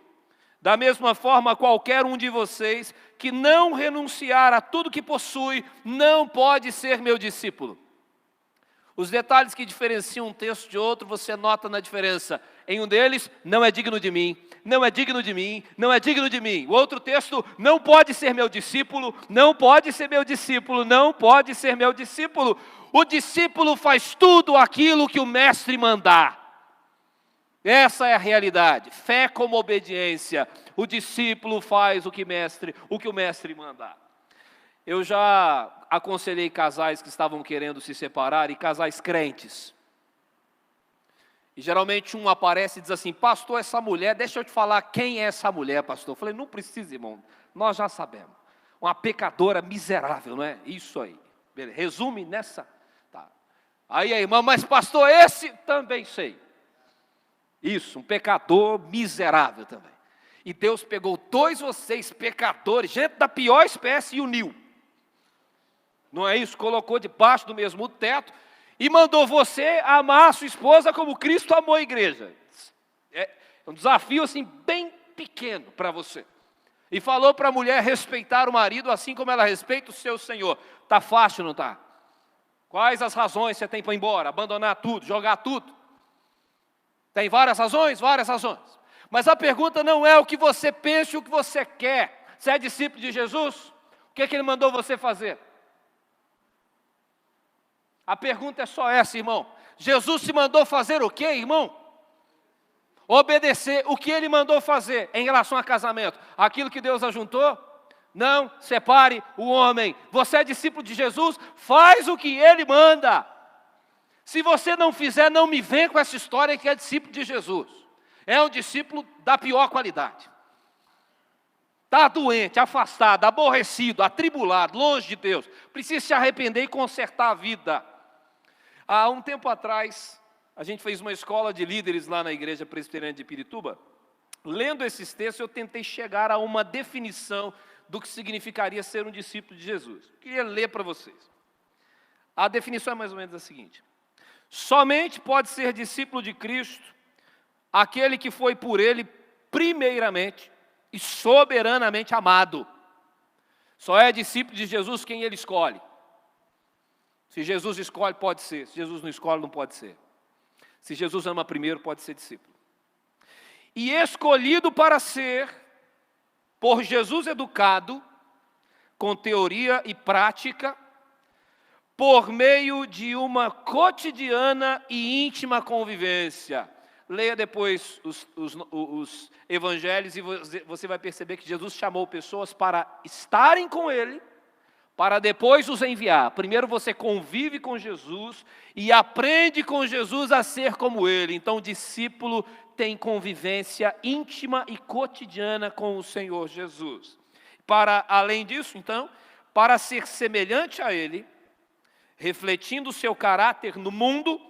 Da mesma forma, qualquer um de vocês que não renunciar a tudo que possui, não pode ser meu discípulo. Os detalhes que diferenciam um texto de outro, você nota na diferença. Em um deles, não é digno de mim, não é digno de mim, não é digno de mim. O outro texto, não pode ser meu discípulo, não pode ser meu discípulo, não pode ser meu discípulo. O discípulo faz tudo aquilo que o mestre mandar. Essa é a realidade. Fé como obediência. O discípulo faz o que o mestre mandar. Eu já aconselhei casais que estavam querendo se separar e casais crentes. E geralmente um aparece e diz assim: pastor, essa mulher, deixa eu te falar quem é essa mulher, pastor. Eu falei: não precisa, irmão, nós já sabemos. Uma pecadora miserável, não é? Isso aí. Beleza. Resume nessa. Tá. Aí a irmã: mas pastor, esse também sei. Isso, um pecador miserável também. E Deus pegou todos vocês, pecadores, gente da pior espécie, e uniu. Não é isso? Colocou debaixo do mesmo teto e mandou você amar a sua esposa como Cristo amou a igreja. É um desafio assim bem pequeno para você. E falou para a mulher respeitar o marido assim como ela respeita o seu Senhor. Está fácil, não está? Quais as razões você tem para ir embora? Abandonar tudo, jogar tudo? Tem várias razões? Várias razões. Mas a pergunta não é o que você pensa e o que você quer. Você é discípulo de Jesus? O que Ele mandou você fazer? A pergunta é só essa, irmão. Jesus te mandou fazer o quê, irmão? Obedecer. O que Ele mandou fazer em relação a casamento? Aquilo que Deus ajuntou? Não separe o homem. Você é discípulo de Jesus? Faz o que Ele manda. Se você não fizer, não me vem com essa história que é discípulo de Jesus. É um discípulo da pior qualidade. Está doente, afastado, aborrecido, atribulado, longe de Deus. Precisa se arrepender e consertar a vida. Há um tempo atrás, a gente fez uma escola de líderes lá na Igreja Presbiteriana de Pirituba. Lendo esses textos, eu tentei chegar a uma definição do que significaria ser um discípulo de Jesus. Eu queria ler para vocês. A definição é mais ou menos a seguinte: somente pode ser discípulo de Cristo aquele que foi por Ele primeiramente e soberanamente amado. Só é discípulo de Jesus quem Ele escolhe. Se Jesus escolhe, pode ser. Se Jesus não escolhe, não pode ser. Se Jesus ama primeiro, pode ser discípulo. E escolhido para ser, por Jesus educado, com teoria e prática, por meio de uma cotidiana e íntima convivência. Leia depois os evangelhos e você vai perceber que Jesus chamou pessoas para estarem com Ele, para depois os enviar. Primeiro você convive com Jesus e aprende com Jesus a ser como Ele. Então o discípulo tem convivência íntima e cotidiana com o Senhor Jesus. Para, além disso, então, para ser semelhante a Ele, refletindo o seu caráter no mundo,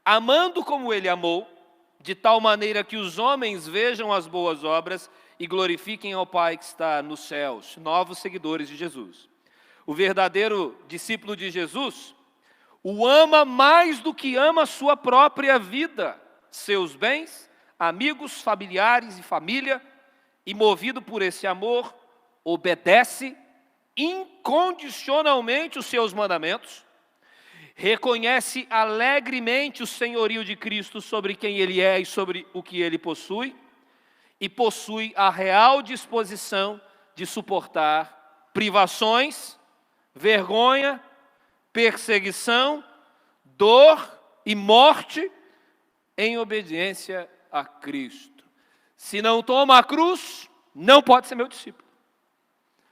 amando como Ele amou, de tal maneira que os homens vejam as boas obras e glorifiquem ao Pai que está nos céus, novos seguidores de Jesus. O verdadeiro discípulo de Jesus o ama mais do que ama a sua própria vida, seus bens, amigos, familiares e família, e movido por esse amor, obedece incondicionalmente os seus mandamentos, reconhece alegremente o senhorio de Cristo sobre quem Ele é e sobre o que Ele possui, e possui a real disposição de suportar privações, vergonha, perseguição, dor e morte em obediência a Cristo. Se não toma a cruz, não pode ser meu discípulo.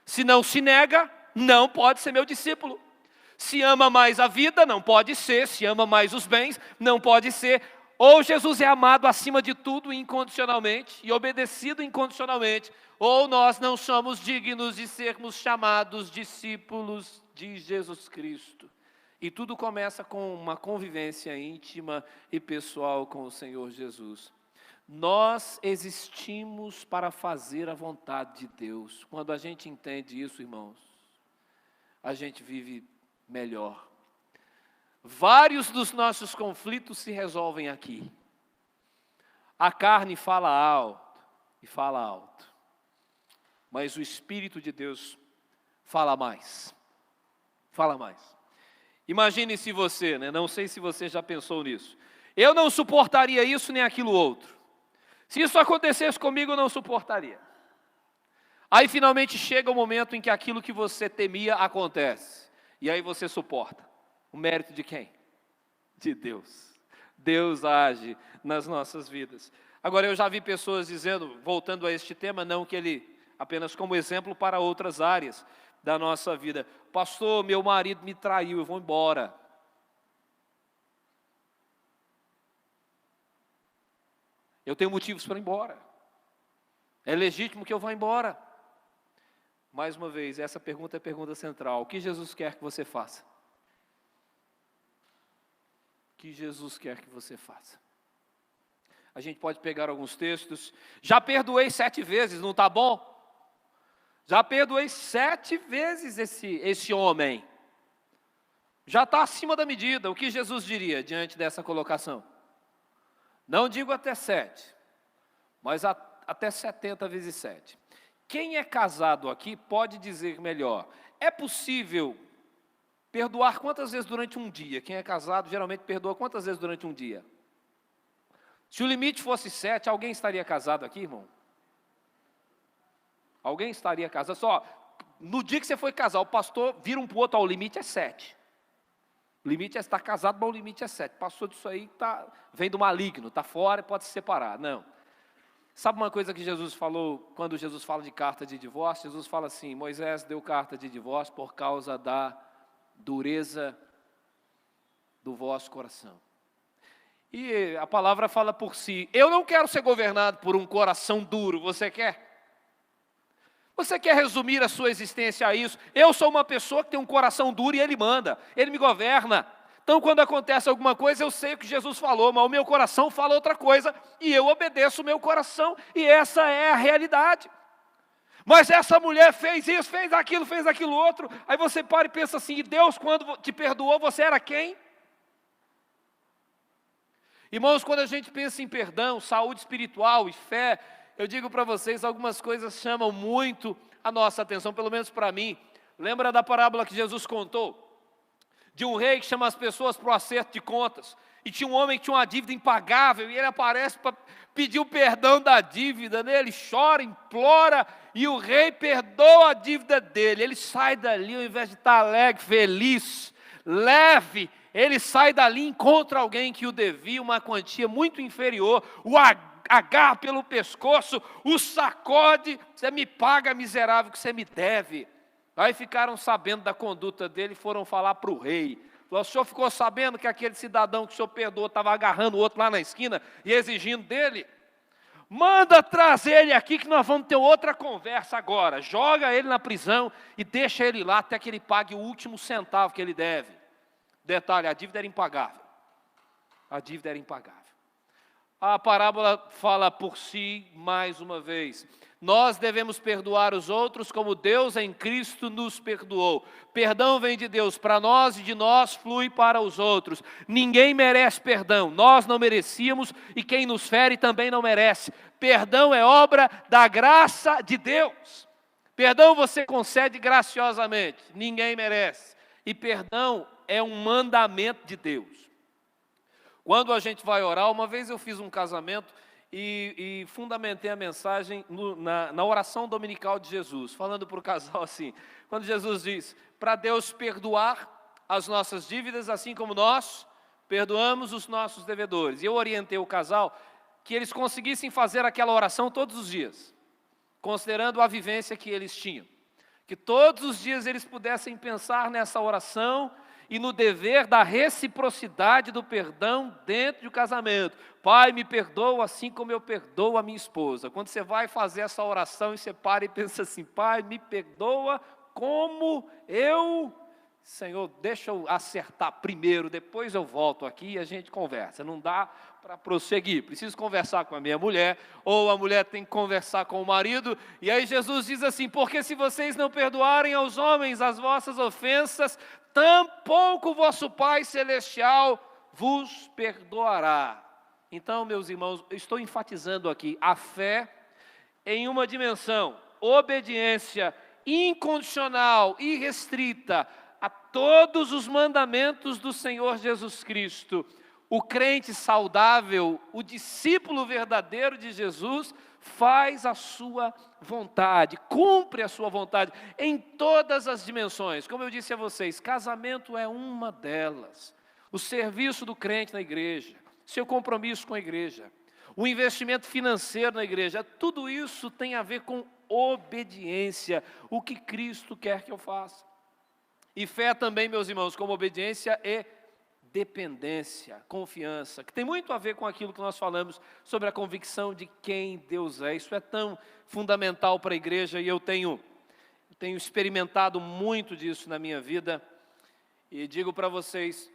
Se não se nega, não pode ser meu discípulo. Se ama mais a vida, não pode ser. Se ama mais os bens, não pode ser. Ou Jesus é amado acima de tudo incondicionalmente e obedecido incondicionalmente, ou nós não somos dignos de sermos chamados discípulos de Jesus Cristo. E tudo começa com uma convivência íntima e pessoal com o Senhor Jesus. Nós existimos para fazer a vontade de Deus. Quando a gente entende isso, irmãos, a gente vive melhor. Vários dos nossos conflitos se resolvem aqui. A carne fala alto e fala alto, mas o Espírito de Deus fala mais. Fala mais. Imagine se você, não sei se você já pensou nisso. Eu não suportaria isso nem aquilo outro. Se isso acontecesse comigo, eu não suportaria. Aí finalmente chega o momento em que aquilo que você temia acontece. E aí você suporta. O mérito de quem? De Deus. Deus age nas nossas vidas. Agora, eu já vi pessoas dizendo, voltando a este tema, não que ele apenas como exemplo para outras áreas da nossa vida. Pastor, meu marido me traiu, eu vou embora. Eu tenho motivos para ir embora. É legítimo que eu vá embora. Mais uma vez, essa pergunta é a pergunta central. O que Jesus quer que você faça? O que Jesus quer que você faça? A gente pode pegar alguns textos. Já perdoei 7 vezes, não está bom? Já perdoei 7 vezes esse homem. Já está acima da medida. O que Jesus diria diante dessa colocação? Não digo até 7, mas até 70 vezes 7. Quem é casado aqui pode dizer melhor. É possível perdoar quantas vezes durante um dia? Quem é casado geralmente perdoa quantas vezes durante um dia? Se o limite fosse 7, alguém estaria casado aqui, irmão? Alguém estaria casado? Só, no dia que você foi casar, o pastor vira um para o outro, o limite é 7. O limite é estar casado, mas o limite é 7. Passou disso aí, vem do maligno, está fora e pode se separar. Não. Sabe uma coisa que Jesus falou, quando Jesus fala de carta de divórcio? Jesus fala assim, Moisés deu carta de divórcio por causa da dureza do vosso coração. E a palavra fala por si. Eu não quero ser governado por um coração duro, você quer? Você quer resumir a sua existência a isso? Eu sou uma pessoa que tem um coração duro e Ele manda, Ele me governa. Então, quando acontece alguma coisa, eu sei o que Jesus falou, mas o meu coração fala outra coisa, e eu obedeço o meu coração, e essa é a realidade. Mas essa mulher fez isso, fez aquilo outro, aí você para e pensa assim, e Deus quando te perdoou, você era quem? Irmãos, quando a gente pensa em perdão, saúde espiritual e fé, eu digo para vocês, algumas coisas chamam muito a nossa atenção, pelo menos para mim. Lembra da parábola que Jesus contou? De um rei que chama as pessoas para o acerto de contas. E tinha um homem que tinha uma dívida impagável, e ele aparece para pedir o perdão da dívida, né? Ele chora, implora, e o rei perdoa a dívida dele. Ele sai dali, ao invés de estar alegre, feliz, leve, ele sai dali e encontra alguém que o devia uma quantia muito inferior, o agarra pelo pescoço, o sacode, você me paga, miserável, que você me deve. Aí ficaram sabendo da conduta dele e foram falar para o rei. O senhor ficou sabendo que aquele cidadão que o senhor perdoou estava agarrando o outro lá na esquina e exigindo dele? Manda trazer ele aqui que nós vamos ter outra conversa agora. Joga ele na prisão e deixa ele lá até que ele pague o último centavo que ele deve. Detalhe, a dívida era impagável. A dívida era impagável. A parábola fala por si mais uma vez. Nós devemos perdoar os outros como Deus em Cristo nos perdoou. Perdão vem de Deus para nós e de nós flui para os outros. Ninguém merece perdão, nós não merecíamos e quem nos fere também não merece. Perdão é obra da graça de Deus. Perdão você concede graciosamente, ninguém merece. E perdão é um mandamento de Deus. Quando a gente vai orar, uma vez eu fiz um casamento e fundamentei a mensagem na oração dominical de Jesus, falando para o casal assim, quando Jesus diz, para Deus perdoar as nossas dívidas, assim como nós perdoamos os nossos devedores. E eu orientei o casal que eles conseguissem fazer aquela oração todos os dias, considerando a vivência que eles tinham. Que todos os dias eles pudessem pensar nessa oração e no dever da reciprocidade do perdão dentro do casamento. Pai, me perdoa assim como eu perdoo a minha esposa. Quando você vai fazer essa oração e você para e pensa assim, Pai, me perdoa como eu... Senhor, deixa eu acertar primeiro, depois eu volto aqui e a gente conversa. Não dá para prosseguir. Preciso conversar com a minha mulher, ou a mulher tem que conversar com o marido. E aí Jesus diz assim, porque se vocês não perdoarem aos homens as vossas ofensas, tampouco vosso Pai Celestial vos perdoará. Então, meus irmãos, eu estou enfatizando aqui a fé em uma dimensão, obediência incondicional, irrestrita, a todos os mandamentos do Senhor Jesus Cristo. O crente saudável, o discípulo verdadeiro de Jesus, faz a sua vontade, cumpre a sua vontade em todas as dimensões. Como eu disse a vocês, casamento é uma delas. O serviço do crente na igreja, seu compromisso com a igreja, o investimento financeiro na igreja, tudo isso tem a ver com obediência, o que Cristo quer que eu faça. E fé também, meus irmãos, como obediência é dependência, confiança, que tem muito a ver com aquilo que nós falamos sobre a convicção de quem Deus é. Isso é tão fundamental para a igreja e eu tenho experimentado muito disso na minha vida. E digo para vocês,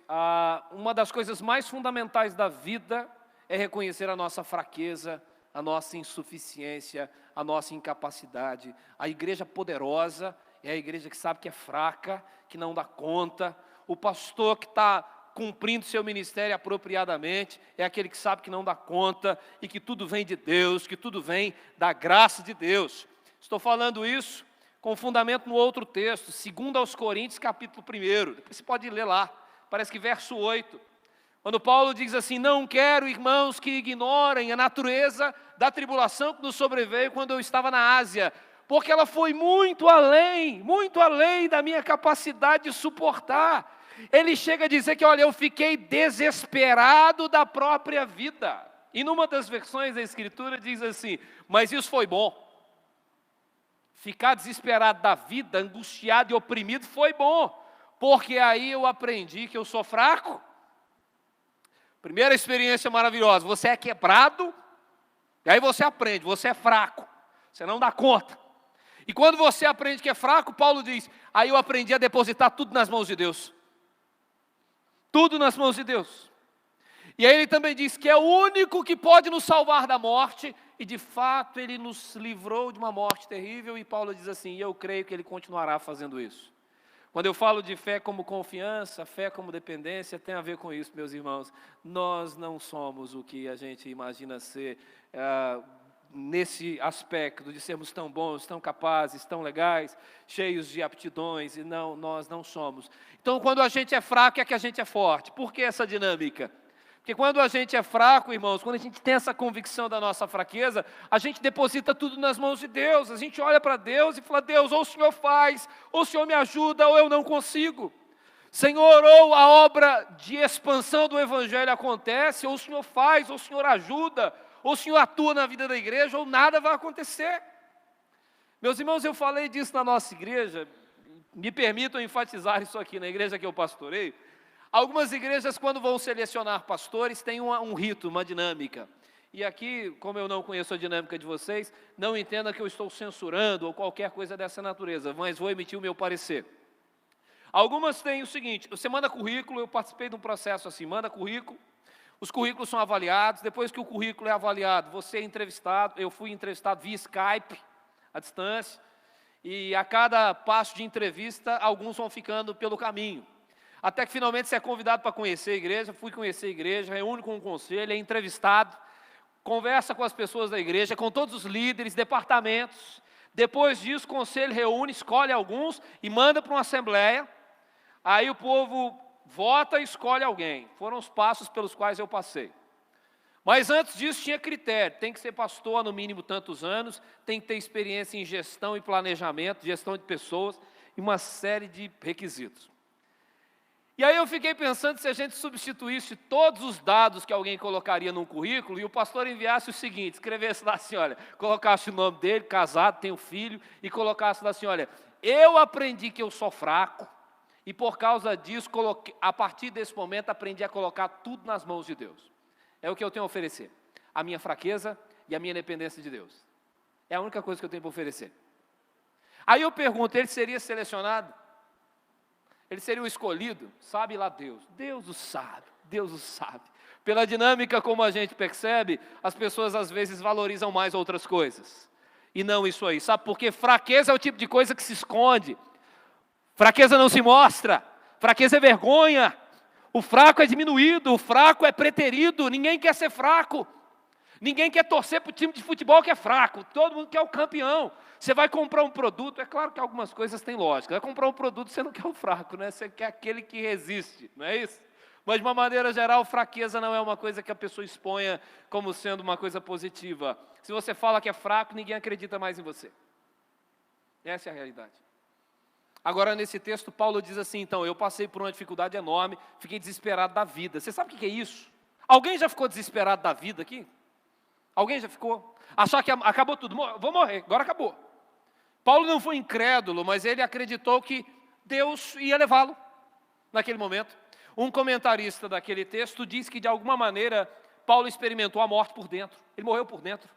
uma das coisas mais fundamentais da vida é reconhecer a nossa fraqueza, a nossa insuficiência, a nossa incapacidade. A igreja poderosa é a igreja que sabe que é fraca, que não dá conta. O pastor que está cumprindo seu ministério apropriadamente é aquele que sabe que não dá conta e que tudo vem de Deus, que tudo vem da graça de Deus. Estou falando isso com fundamento no outro texto, 2 aos Coríntios, capítulo 1. Depois você pode ler lá, parece que verso 8. Quando Paulo diz assim, não quero, irmãos, que ignorem a natureza da tribulação que nos sobreveio quando eu estava na Ásia, porque ela foi muito além da minha capacidade de suportar. Ele chega a dizer que, olha, eu fiquei desesperado da própria vida. E numa das versões da Escritura diz assim, mas isso foi bom. Ficar desesperado da vida, angustiado e oprimido foi bom, porque aí eu aprendi que eu sou fraco. Primeira experiência maravilhosa, você é quebrado, e aí você aprende, você é fraco, você não dá conta. E quando você aprende que é fraco, Paulo diz, aí eu aprendi a depositar tudo nas mãos de Deus. Tudo nas mãos de Deus. E aí ele também diz que é o único que pode nos salvar da morte, e de fato ele nos livrou de uma morte terrível, e Paulo diz assim, e eu creio que ele continuará fazendo isso. Quando eu falo de fé como confiança, fé como dependência, tem a ver com isso, meus irmãos. Nós não somos o que a gente imagina ser nesse aspecto de sermos tão bons, tão capazes, tão legais, cheios de aptidões, e não, nós não somos. Então, quando a gente é fraco, é que a gente é forte. Por que essa dinâmica? Porque quando a gente é fraco, irmãos, quando a gente tem essa convicção da nossa fraqueza, a gente deposita tudo nas mãos de Deus. A gente olha para Deus e fala, Deus, ou o Senhor faz, ou o Senhor me ajuda, ou eu não consigo. Senhor, ou a obra de expansão do Evangelho acontece, ou o Senhor faz, ou o Senhor ajuda, ou o Senhor atua na vida da igreja, ou nada vai acontecer. Meus irmãos, eu falei disso na nossa igreja, me permitam enfatizar isso aqui na igreja que eu pastoreio. Algumas igrejas, quando vão selecionar pastores, têm um rito, uma dinâmica. E aqui, como eu não conheço a dinâmica de vocês, não entenda que eu estou censurando ou qualquer coisa dessa natureza, mas vou emitir o meu parecer. Algumas têm o seguinte, você manda currículo, eu participei de um processo assim, manda currículo, os currículos são avaliados, depois que o currículo é avaliado, você é entrevistado, eu fui entrevistado via Skype, à distância, e a cada passo de entrevista, alguns vão ficando pelo caminho. Até que finalmente você é convidado para conhecer a igreja, fui conhecer a igreja, reúne com o conselho, é entrevistado, conversa com as pessoas da igreja, com todos os líderes, departamentos. Depois disso, o conselho reúne, escolhe alguns e manda para uma assembleia. Aí o povo vota e escolhe alguém. Foram os passos pelos quais eu passei. Mas antes disso tinha critério, tem que ser pastor há no mínimo tantos anos, tem que ter experiência em gestão e planejamento, gestão de pessoas e uma série de requisitos. E aí eu fiquei pensando se a gente substituísse todos os dados que alguém colocaria num currículo e o pastor enviasse o seguinte, escrevesse lá assim, olha, colocasse o nome dele, casado, tem um filho, e colocasse lá assim, olha, eu aprendi que eu sou fraco e por causa disso, a partir desse momento, aprendi a colocar tudo nas mãos de Deus. É o que eu tenho a oferecer, a minha fraqueza e a minha dependência de Deus. É a única coisa que eu tenho para oferecer. Aí eu pergunto, ele seria selecionado? Ele seria o escolhido? Sabe lá Deus. Deus o sabe, Deus o sabe. Pela dinâmica como a gente percebe, as pessoas às vezes valorizam mais outras coisas. E não isso aí. Sabe por quê? Fraqueza é o tipo de coisa que se esconde. Fraqueza não se mostra. Fraqueza é vergonha. O fraco é diminuído, o fraco é preterido. Ninguém quer ser fraco. Ninguém quer torcer para o time de futebol que é fraco. Todo mundo quer o campeão. Você vai comprar um produto, é claro que algumas coisas têm lógica. Vai comprar um produto, você não quer o fraco, né? Você quer aquele que resiste, não é isso? Mas de uma maneira geral, fraqueza não é uma coisa que a pessoa exponha como sendo uma coisa positiva. Se você fala que é fraco, ninguém acredita mais em você. Essa é a realidade. Agora, nesse texto, Paulo diz assim, então, eu passei por uma dificuldade enorme, fiquei desesperado da vida. Você sabe o que é isso? Alguém já ficou desesperado da vida aqui? Alguém já ficou? Achar que acabou tudo, vou morrer, agora acabou. Paulo não foi incrédulo, mas ele acreditou que Deus ia levá-lo naquele momento. Um comentarista daquele texto diz que, de alguma maneira, Paulo experimentou a morte por dentro. Ele morreu por dentro.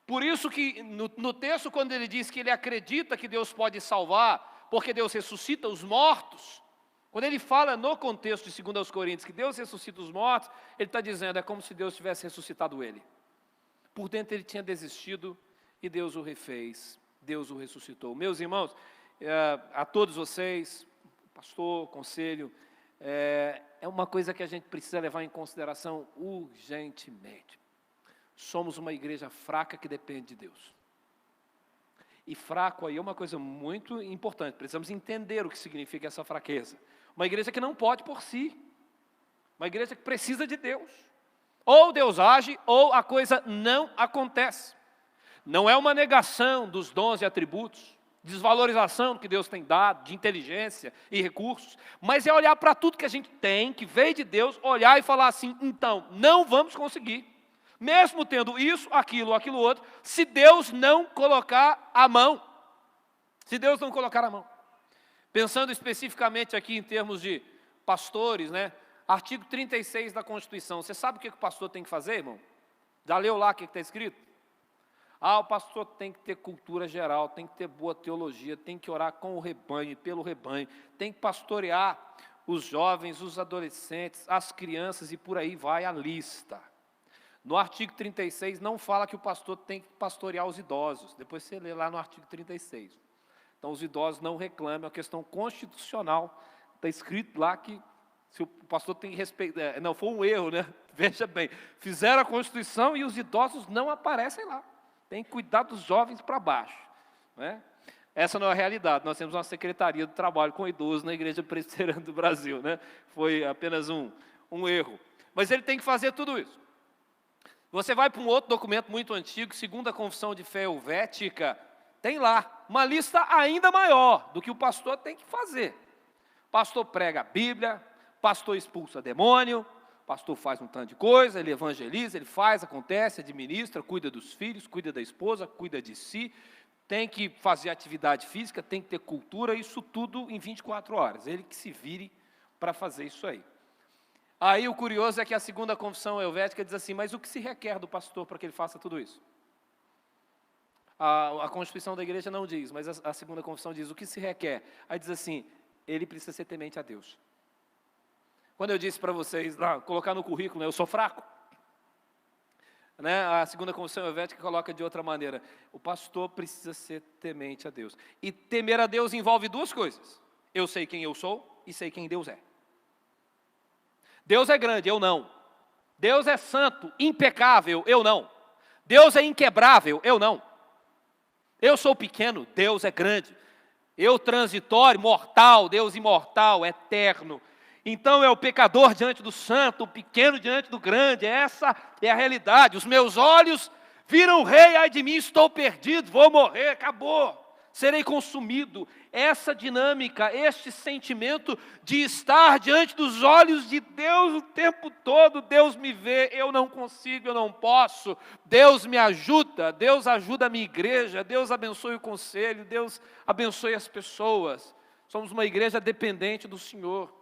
Por isso que, no texto, quando ele diz que ele acredita que Deus pode salvar, porque Deus ressuscita os mortos, quando ele fala no contexto de 2 Coríntios que Deus ressuscita os mortos, ele está dizendo, é como se Deus tivesse ressuscitado ele. Por dentro ele tinha desistido e Deus o refez, Deus o ressuscitou. Meus irmãos, a todos vocês, pastor, conselho, é uma coisa que a gente precisa levar em consideração urgentemente. Somos uma igreja fraca que depende de Deus. E fraco aí é uma coisa muito importante, precisamos entender o que significa essa fraqueza. Uma igreja que não pode por si, uma igreja que precisa de Deus. Ou Deus age, ou a coisa não acontece. Não é uma negação dos dons e atributos, desvalorização do que Deus tem dado, de inteligência e recursos, mas é olhar para tudo que a gente tem, que veio de Deus, olhar e falar assim, então, não vamos conseguir, mesmo tendo isso, aquilo outro, se Deus não colocar a mão. Se Deus não colocar a mão. Pensando especificamente aqui em termos de pastores, né? Artigo 36 da Constituição. Você sabe o que o pastor tem que fazer, irmão? Já leu lá o que está escrito? O pastor tem que ter cultura geral, tem que ter boa teologia, tem que orar com o rebanho e pelo rebanho, tem que pastorear os jovens, os adolescentes, as crianças e por aí vai a lista. No artigo 36 não fala que o pastor tem que pastorear os idosos. Depois você lê lá no artigo 36. Então os idosos não reclamam, é uma questão constitucional. Está escrito lá que se o pastor tem que respeitar. Não, foi um erro, né? Veja bem, fizeram a Constituição e os idosos não aparecem lá. Tem que cuidar dos jovens para baixo, né? Essa não é a realidade. Nós temos uma secretaria do trabalho com idosos na Igreja Presbiteriana do Brasil, né? Foi apenas um erro. Mas ele tem que fazer tudo isso. Você vai para um outro documento muito antigo, segundo a Confissão de Fé Helvética, tem lá uma lista ainda maior do que o pastor tem que fazer. Pastor prega a Bíblia, pastor expulsa demônio, pastor faz um tanto de coisa, ele evangeliza, ele faz, acontece, administra, cuida dos filhos, cuida da esposa, cuida de si, tem que fazer atividade física, tem que ter cultura, isso tudo em 24 horas. Ele que se vire para fazer isso aí. Aí o curioso é que a segunda confissão helvética diz assim, mas o que se requer do pastor para que ele faça tudo isso? A Constituição da igreja não diz, mas a segunda confissão diz o que se requer. Aí diz assim, ele precisa ser temente a Deus. Quando eu disse para vocês, lá, colocar no currículo, né, eu sou fraco. Né, a segunda confissão helvética coloca de outra maneira, o pastor precisa ser temente a Deus. E temer a Deus envolve duas coisas. Eu sei quem eu sou e sei quem Deus é. Deus é grande, eu não. Deus é santo, impecável, eu não. Deus é inquebrável, eu não. Eu sou pequeno, Deus é grande. Eu transitório, mortal, Deus imortal, eterno. Então é o pecador diante do santo, o pequeno diante do grande. Essa é a realidade. Os meus olhos viram o rei, ai de mim, estou perdido, vou morrer, acabou. Serei consumido. Essa dinâmica, este sentimento de estar diante dos olhos de Deus o tempo todo, Deus me vê, eu não consigo, eu não posso, Deus me ajuda, Deus ajuda a minha igreja, Deus abençoe o conselho, Deus abençoe as pessoas. Somos uma igreja dependente do Senhor.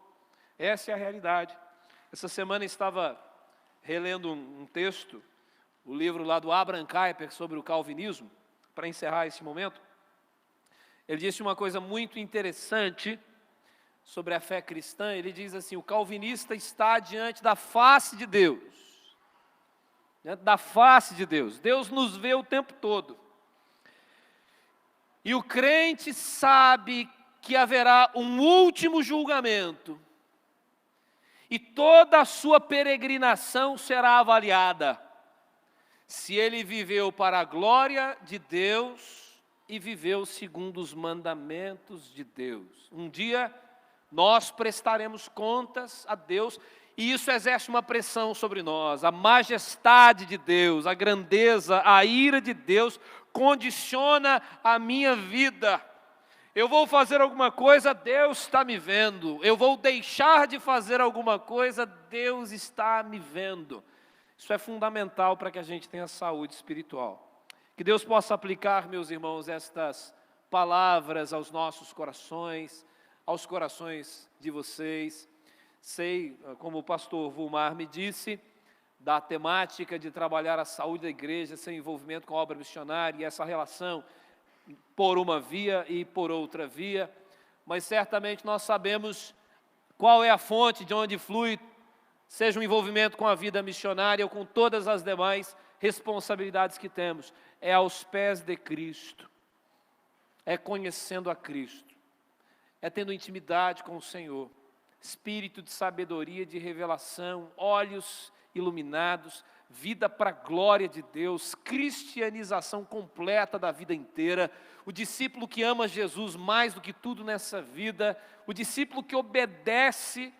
Essa é a realidade. Essa semana estava relendo um texto, o livro lá do Abraham Kuyper sobre o calvinismo, para encerrar esse momento. Ele disse uma coisa muito interessante sobre a fé cristã. Ele diz assim, o calvinista está diante da face de Deus. Diante da face de Deus. Deus nos vê o tempo todo. E o crente sabe que haverá um último julgamento. E toda a sua peregrinação será avaliada. Se ele viveu para a glória de Deus e viveu segundo os mandamentos de Deus. Um dia nós prestaremos contas a Deus e isso exerce uma pressão sobre nós. A majestade de Deus, a grandeza, a ira de Deus condiciona a minha vida. Eu vou fazer alguma coisa, Deus está me vendo. Eu vou deixar de fazer alguma coisa, Deus está me vendo. Isso é fundamental para que a gente tenha saúde espiritual. Que Deus possa aplicar, meus irmãos, estas palavras aos nossos corações, aos corações de vocês. Sei, como o pastor Vulmar me disse, da temática de trabalhar a saúde da igreja, seu envolvimento com a obra missionária e essa relação por uma via e por outra via, mas certamente nós sabemos qual é a fonte de onde flui, seja o envolvimento com a vida missionária ou com todas as demais responsabilidades que temos. É aos pés de Cristo, é conhecendo a Cristo, é tendo intimidade com o Senhor, espírito de sabedoria, de revelação, olhos iluminados, vida para a glória de Deus, cristianização completa da vida inteira, o discípulo que ama Jesus mais do que tudo nessa vida, o discípulo que obedece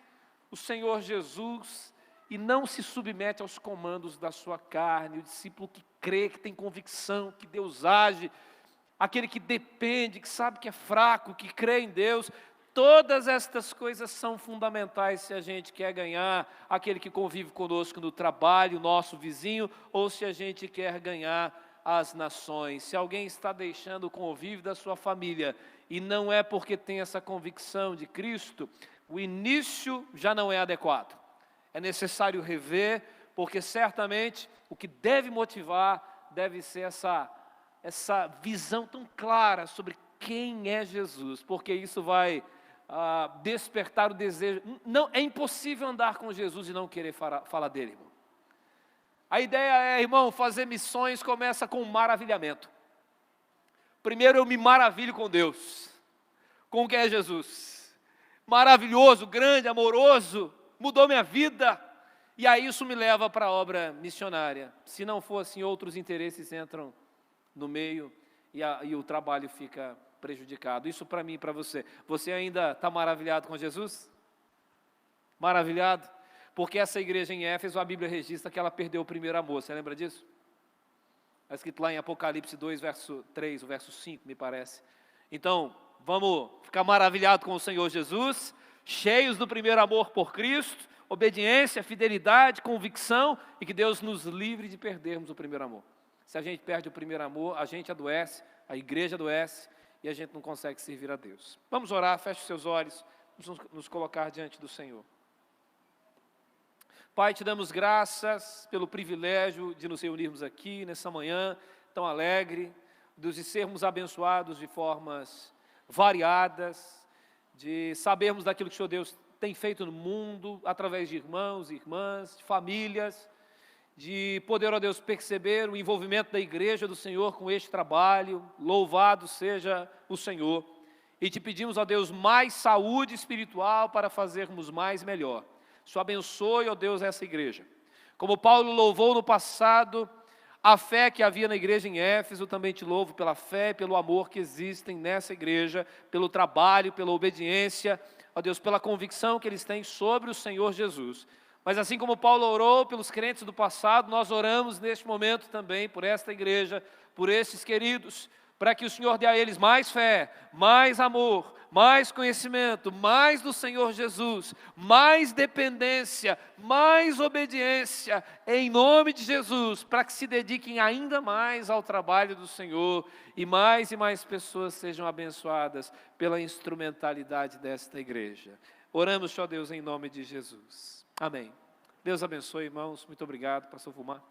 o Senhor Jesus e não se submete aos comandos da sua carne, o discípulo que crê, que tem convicção, que Deus age aquele que depende, que sabe que é fraco, que crê em Deus. Todas estas coisas são fundamentais se a gente quer ganhar aquele que convive conosco no trabalho, nosso vizinho, ou se a gente quer ganhar as nações. Se alguém está deixando o convívio da sua família e não é porque tem essa convicção de Cristo, o início já não é adequado. É necessário rever, porque certamente o que deve motivar deve ser essa visão tão clara sobre quem é Jesus, porque isso vai despertar o desejo. Não, é impossível andar com Jesus e não querer falar dele, irmão. A ideia é, irmão, fazer missões começa com maravilhamento. Primeiro eu me maravilho com Deus, com quem é Jesus. Maravilhoso, grande, amoroso, mudou minha vida. E aí isso me leva para a obra missionária. Se não for assim, outros interesses entram no meio e o trabalho fica prejudicado. Isso para mim e para você. Você ainda está maravilhado com Jesus? Maravilhado? Porque essa igreja em Éfeso, a Bíblia registra que ela perdeu o primeiro amor. Você lembra disso? Está escrito lá em Apocalipse 2, verso 3, o verso 5, me parece. Então, vamos ficar maravilhados com o Senhor Jesus, cheios do primeiro amor por Cristo, obediência, fidelidade, convicção, e que Deus nos livre de perdermos o primeiro amor. Se a gente perde o primeiro amor, a gente adoece, a igreja adoece, e a gente não consegue servir a Deus. Vamos orar, feche os seus olhos, vamos nos colocar diante do Senhor. Pai, te damos graças pelo privilégio de nos reunirmos aqui nessa manhã tão alegre, de sermos abençoados de formas variadas, de sabermos daquilo que o Senhor Deus tem feito no mundo, através de irmãos e irmãs, de famílias, de poder, ó Deus, perceber o envolvimento da igreja do Senhor com este trabalho. Louvado seja o Senhor. E te pedimos, ó Deus, mais saúde espiritual para fazermos mais melhor. O Senhor abençoe, ó Deus, essa igreja. Como Paulo louvou no passado a fé que havia na igreja em Éfeso, também te louvo pela fé e pelo amor que existem nessa igreja, pelo trabalho, pela obediência, ó Deus, pela convicção que eles têm sobre o Senhor Jesus. Mas assim como Paulo orou pelos crentes do passado, nós oramos neste momento também por esta igreja, por esses queridos, para que o Senhor dê a eles mais fé, mais amor, mais conhecimento, mais do Senhor Jesus, mais dependência, mais obediência, em nome de Jesus, para que se dediquem ainda mais ao trabalho do Senhor e mais pessoas sejam abençoadas pela instrumentalidade desta igreja. Oramos, ó Deus, em nome de Jesus. Amém. Deus abençoe, irmãos. Muito obrigado, pastor Fulmar.